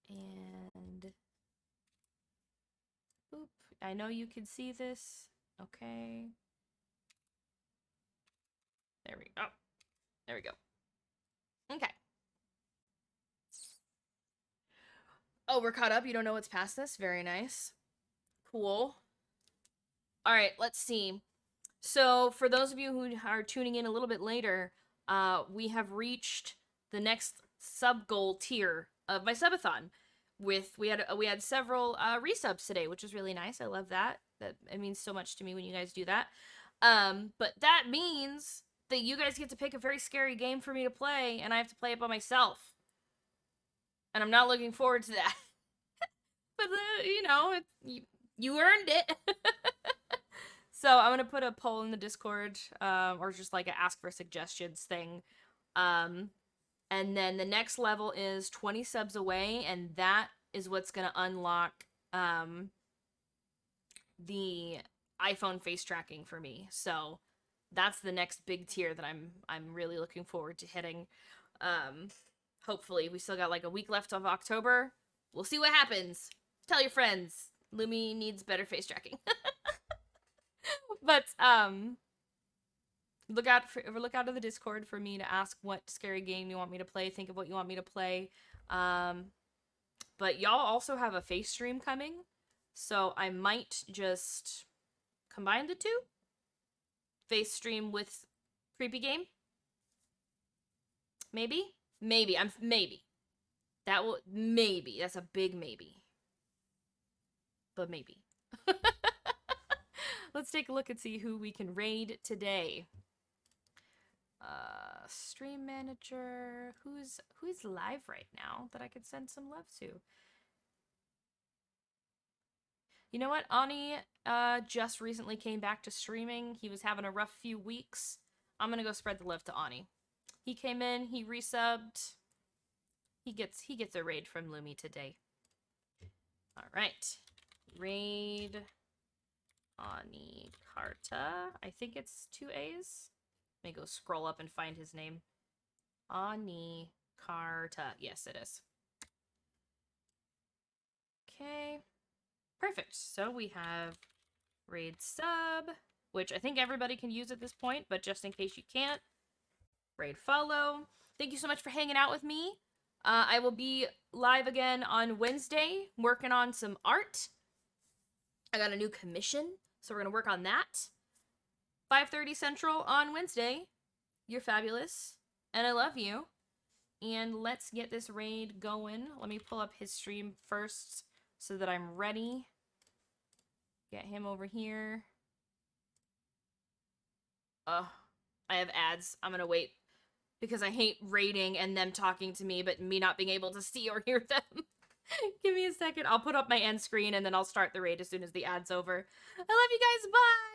Speaker 1: And... Boop. I know you can see this. Okay. There we go. There we go. Okay. Oh, we're caught up. You don't know what's past this? Very nice. Cool. Alright, let's see. So, for those of you who are tuning in a little bit later, we have reached the next sub-goal tier of my subathon. We had several resubs today, which is really nice. I love that. It means so much to me when you guys do that. But that means that you guys get to pick a very scary game for me to play, and I have to play it by myself. And I'm not looking forward to that. But, you know, you earned it. So I'm going to put a poll in the Discord, or just like an ask for suggestions thing. And then the next level is 20 subs away, and that is what's going to unlock the iPhone face tracking for me. So that's the next big tier that I'm really looking forward to hitting. Hopefully, we still got like a week left of October. We'll see what happens. Tell your friends. Lumi needs better face tracking. But look out of the Discord for me to ask what scary game you want me to play. Think of what you want me to play. But y'all also have a face stream coming, so I might just combine the two. Face stream with creepy game. Maybe. Maybe. That's a big maybe. But maybe. Let's take a look and see who we can raid today. Stream manager. Who's live right now that I could send some love to? You know what? Ani just recently came back to streaming. He was having a rough few weeks. I'm gonna go spread the love to Ani. He came in, he resubbed. He gets a raid from Lumi today. Alright. Raid Ani Karta. I think it's 2 A's. Let me go scroll up and find his name. Ani Karta. Yes, it is. Okay. Perfect. So we have raid sub, which I think everybody can use at this point, but just in case you can't, raid follow. Thank you so much for hanging out with me. I will be live again on Wednesday, working on some art. I got a new commission, so we're going to work on that. 5:30 Central on Wednesday. You're fabulous, and I love you. And let's get this raid going. Let me pull up his stream first so that I'm ready. Get him over here. I have ads. I'm gonna wait because I hate raiding and them talking to me, but me not being able to see or hear them. Give me a second. I'll put up my end screen and then I'll start the raid as soon as the ad's over. I love you guys. Bye!